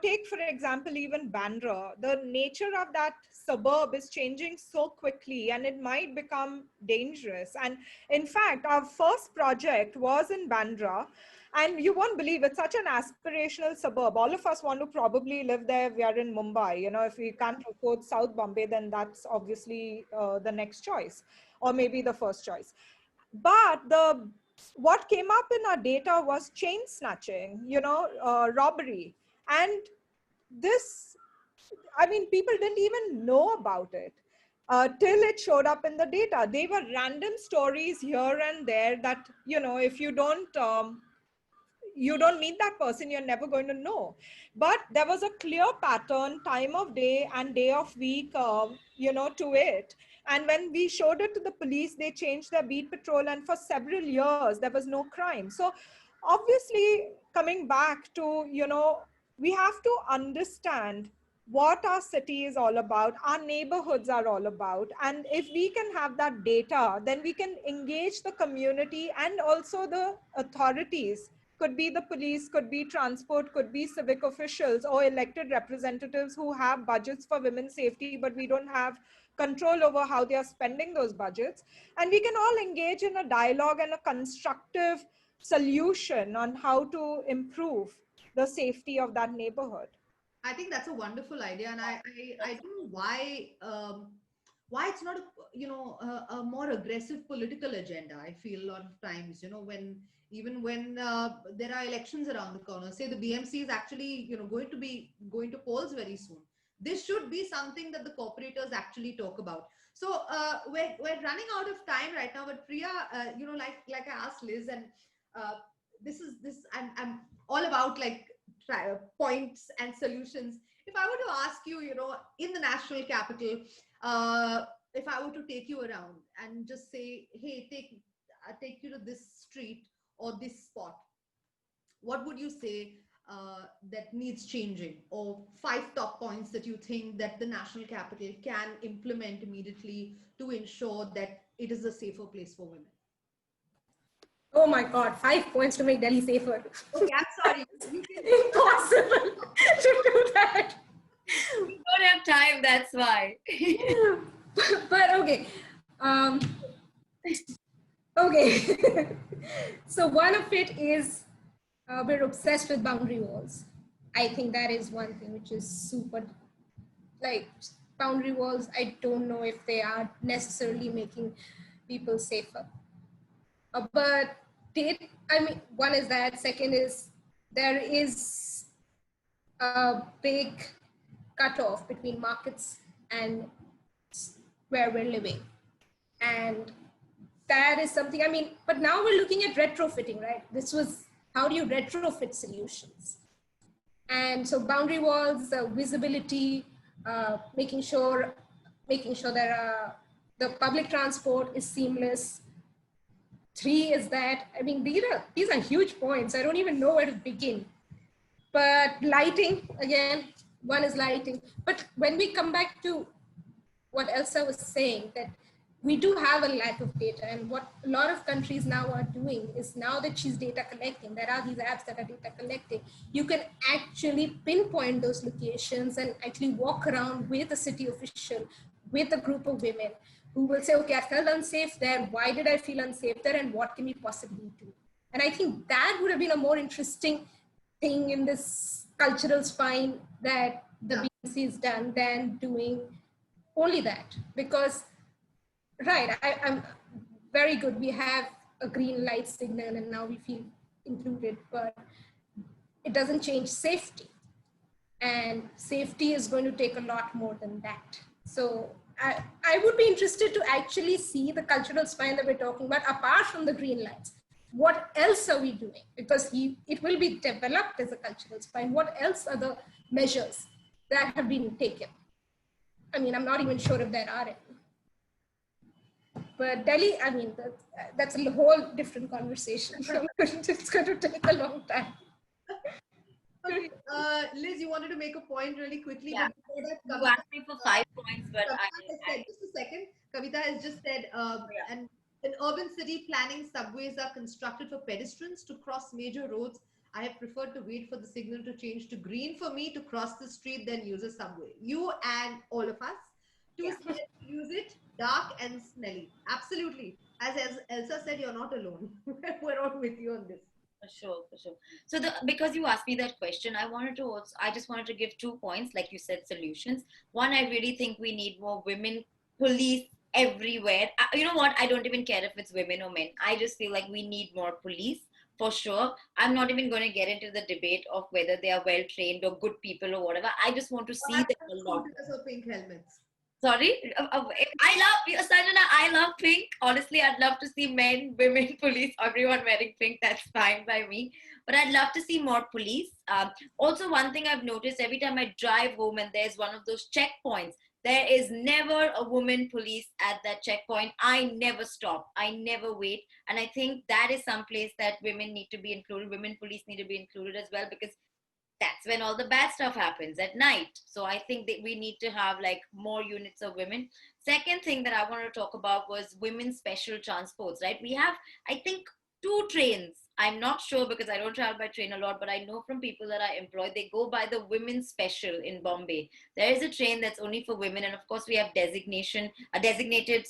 Take for example even Bandra. The nature of that suburb is changing so quickly and it might become dangerous. And in fact, our first project was in Bandra, and you won't believe it's such an aspirational suburb. All of us want to probably live there. We are in Mumbai. If we can't afford South Bombay, then that's obviously the next choice, or maybe the first choice. But what came up in our data was chain snatching, robbery. And this, I mean, people didn't even know about it till it showed up in the data. They were random stories here and there that, if you don't meet that person, you're never going to know. But there was a clear pattern, time of day and day of week, to it. And when we showed it to the police, they changed their beat patrol, and for several years there was no crime. So obviously, coming back to, we have to understand what our city is all about, our neighborhoods are all about. And if we can have that data, then we can engage the community and also the authorities. Could be the police, could be transport, could be civic officials or elected representatives who have budgets for women's safety, but we don't have control over how they are spending those budgets. And we can all engage in a dialogue and a constructive solution on how to improve the safety of that neighborhood. I think that's a wonderful idea, and I don't know why it's not a more aggressive political agenda. I feel a lot of times, when there are elections around the corner, say the BMC is actually going to polls very soon. this should be something that the corporators actually talk about. So we're running out of time right now, but Priya, like I asked Liz, and this I'm all about like points and solutions. If I were to ask you, in the national capital, if I were to take you around and just say, hey, take you to this street or this spot, what would you say that needs changing, or 5 top points that you think that the national capital can implement immediately to ensure that it is a safer place for women? Oh my God, 5 points to make Delhi safer. Okay, I'm sorry. Impossible to do that. We don't have time, that's why. But okay. Okay. So one of it is we're obsessed with boundary walls. I think that is one thing which is super, like boundary walls. I don't know if they are necessarily making people safer. But one is that. Second is there is a big cutoff between markets and where we're living. And that is something, but now we're looking at retrofitting, right? This was, how do you retrofit solutions? And so boundary walls, visibility, making sure that the public transport is seamless. 3 is that, these are huge points. I don't even know where to begin. But lighting, again, one is lighting. But when we come back to what Elsa was saying, that we do have a lack of data, and what a lot of countries now are doing is, now that she's data collecting, there are these apps that are data collecting, you can actually pinpoint those locations and actually walk around with a city official, with a group of women who will say, okay, I felt unsafe there. Why did I feel unsafe there? And what can we possibly do? And I think that would have been a more interesting thing in this cultural spine that the BNC has done than doing only that. Because, right, I'm very good. We have a green light signal and now we feel included, but it doesn't change safety. And safety is going to take a lot more than that. So I would be interested to actually see the cultural spine that we're talking about, apart from the green lights. What else are we doing? Because it will be developed as a cultural spine. What else are the measures that have been taken? I'm not even sure if there are any. But Delhi, that's a whole different conversation. It's going to take a long time. Okay, Liz, you wanted to make a point really quickly. Yeah. But before that, You asked me for 5 points, but just a second. Kavita has just said, and in urban city planning, subways are constructed for pedestrians to cross major roads. I have preferred to wait for the signal to change to green for me to cross the street, then use a subway. You and all of us, use it, dark and smelly. Absolutely. As Elsa said, you're not alone. We're all with you on this. For sure. So because you asked me that question, I just wanted to give 2 points, like you said, solutions. One, I really think we need more women police everywhere. You know what? I don't even care if it's women or men. I just feel like we need more police for sure. I'm not even going to get into the debate of whether they are well trained or good people or whatever. I just want to see them a lot. Because of pink helmets. Sorry, I love Sanjana. I love pink. Honestly, I'd love to see men, women, police, everyone wearing pink. That's fine by me. But I'd love to see more police. Also, one thing I've noticed every time I drive home and there's one of those checkpoints, there is never a woman police at that checkpoint. I never stop. I never wait. And I think that is some place that women need to be included. Women police need to be included as well, because that's when all the bad stuff happens at night. So I think that we need to have like more units of women. Second thing that I wanted to talk about was women's special transports, right? We have, I think, 2 trains. I'm not sure because I don't travel by train a lot, but I know from people that I employ, they go by the women's special in Bombay. There is a train that's only for women. And of course we have designated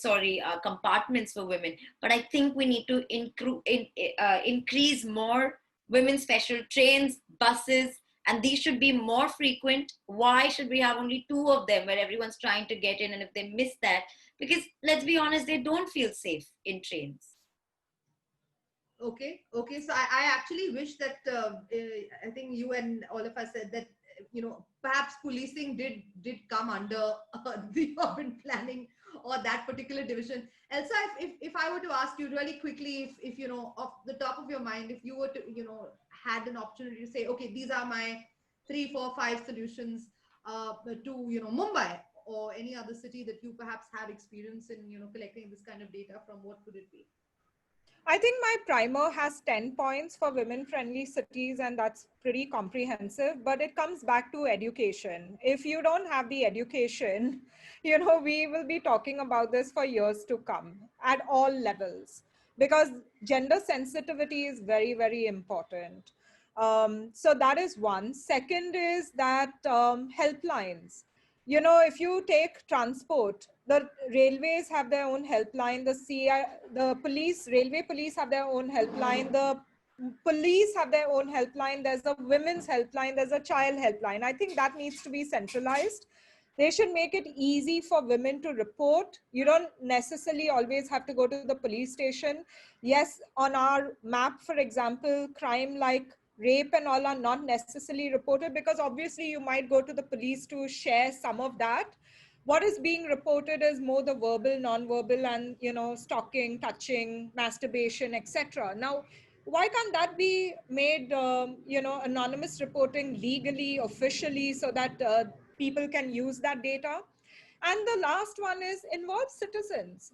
compartments for women. But I think we need to increase more women's special trains, buses, and these should be more frequent. Why should we have only 2 of them where everyone's trying to get in? And if they miss that, because let's be honest, they don't feel safe in trains. Okay. So I actually wish that, I think you and all of us said that perhaps policing did come under the urban planning or that particular division. Elsa, if I were to ask you really quickly, if off the top of your mind, if you were to had an opportunity to say, okay, these are my 3, 4, 5 solutions to Mumbai or any other city that you perhaps had experience in collecting this kind of data from, what could it be? I think my primer has 10 points for women-friendly cities, and that's pretty comprehensive, but it comes back to education. If you don't have the education, we will be talking about this for years to come at all levels, because gender sensitivity is very, very important. So that is one. Second is that helplines. If you take transport, the railways have their own helpline, the railway police have their own helpline, the police have their own helpline, there's a women's helpline, there's a child helpline. I think that needs to be centralized. They should make it easy for women to report. You don't necessarily always have to go to the police station. Yes, on our map, for example, crime like rape and all are not necessarily reported, because obviously you might go to the police to share some of that. What is being reported is more the verbal, non-verbal, and stalking, touching, masturbation, etc. Now, why can't that be made anonymous reporting legally, officially, so that people can use that data? And the last one is involve citizens.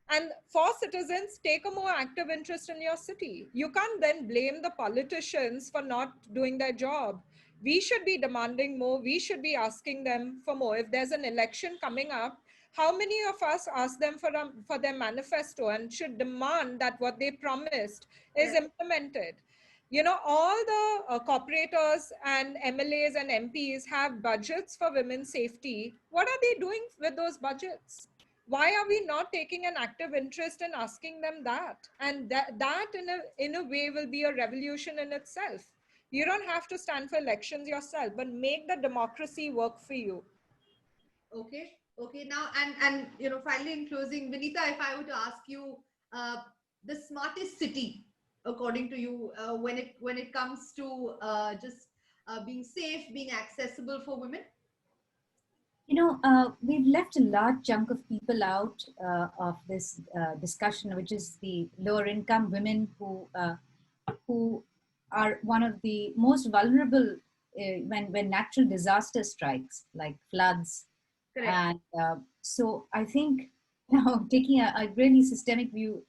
And for citizens, take a more active interest in your city. You can't then blame the politicians for not doing their job. We should be demanding more. We should be asking them for more. If there's an election coming up, how many of us ask them for their manifesto and should demand that what they promised is implemented? All the corporators and MLAs and MPs have budgets for women's safety. What are they doing with those budgets? Why are we not taking an active interest in asking them that? And that in a way will be a revolution in itself. You don't have to stand for elections yourself, but make the democracy work for you. Okay. Now, and finally in closing, Vineeta, if I were to ask you, the smartest city, according to you, when it comes to just being safe, being accessible for women? We've left a large chunk of people out of this discussion, which is the lower income women who are one of the most vulnerable when natural disaster strikes, like floods. Correct. And so I think taking a really systemic view,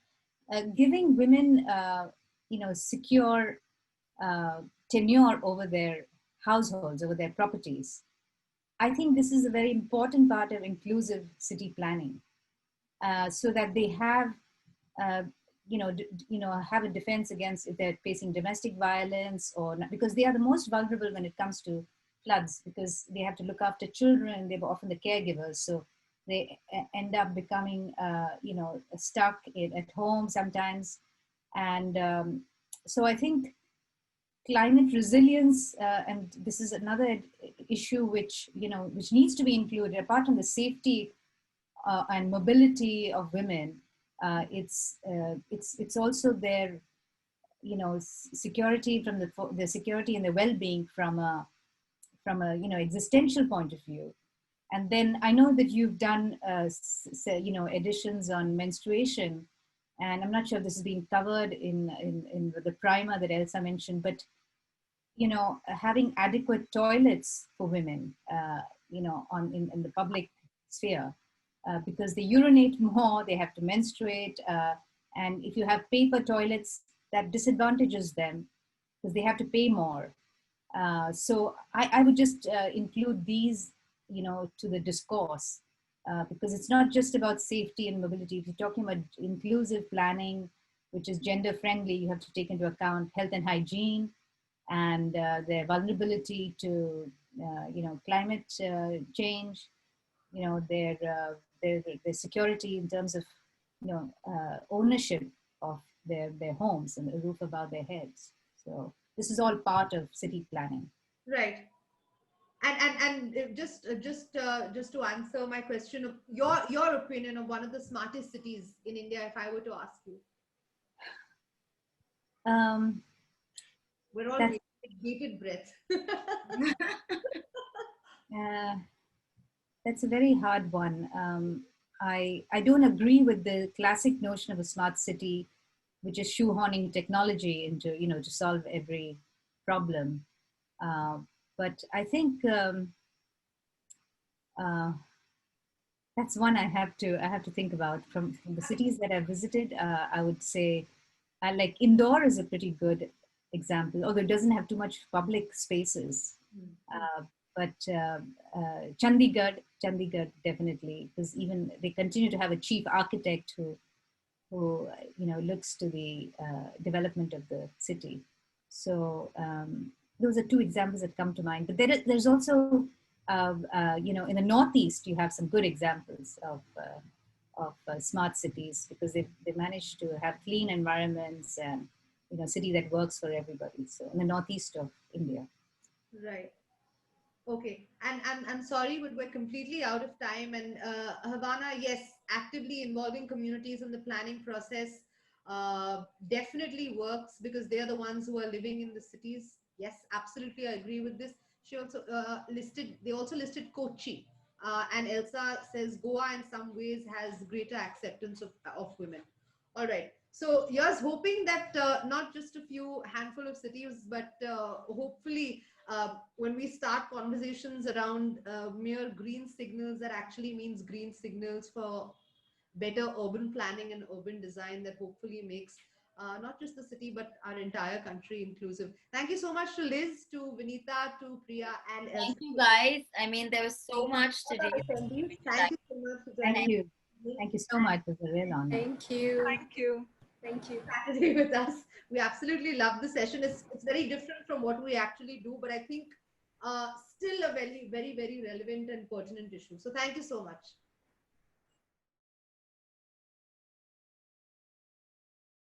giving women secure tenure over their households, over their properties. I think this is a very important part of inclusive city planning, so that they have, have a defense against if they're facing domestic violence or not, because they are the most vulnerable when it comes to floods, because they have to look after children. They're often the caregivers, so they end up becoming, stuck at home sometimes. And so I think climate resilience, and this is another issue which needs to be included apart from the safety and mobility of women. It's also their security, from the security and the well-being from a existential point of view. And then I know that you've done editions on menstruation, and I'm not sure if this is being covered in the primer that Elsa mentioned, but having adequate toilets for women, in the public sphere, because they urinate more, they have to menstruate, and if you have paper toilets, that disadvantages them because they have to pay more. So I would just include these, to the discourse, because it's not just about safety and mobility. If you're talking about inclusive planning, which is gender friendly, you have to take into account health and hygiene, and their vulnerability to climate change, their security in terms of ownership of their homes and a roof above their heads. So this is all part of city planning. Right. And just to answer my question, your opinion of one of the smartest cities in India, if I were to ask you. We're all bated breath. Uh, that's a very hard one. I don't agree with the classic notion of a smart city, which is shoehorning technology into, to solve every problem. Uh, but I think uh, that's one I have to think about. From the cities that I've visited, I would say like Indore is a pretty good example, although it doesn't have too much public spaces. Uh, but Chandigarh definitely, because even they continue to have a chief architect who looks to the development of the city. So those are two examples that come to mind. But there's also in the Northeast you have some good examples of smart cities, because they managed to have clean environments and city that works for everybody. So in the Northeast of India. Right. Okay, and I'm sorry, but we're completely out of time. And Havana, yes, actively involving communities in the planning process definitely works, because they're the ones who are living in the cities. Yes, absolutely, I agree with this. She also they also listed Kochi, and Elsa says Goa in some ways has greater acceptance of women. All right. So here's hoping that not just a few handful of cities, but hopefully when we start conversations around mere green signals, that actually means green signals for better urban planning and urban design, that hopefully makes not just the city but our entire country inclusive. Thank you so much to Liz, to Vineeta, to Priya, and Elsa. Thank you, guys. I mean, there was so much today. Thank you so much for Thank joining you. Thank you so much. It was a real honor. Thank you. Thank you. Thank you. Saturday with us. We absolutely love the session. It's very different from what we actually do, but I think still a very, very, very relevant and pertinent issue. So thank you so much.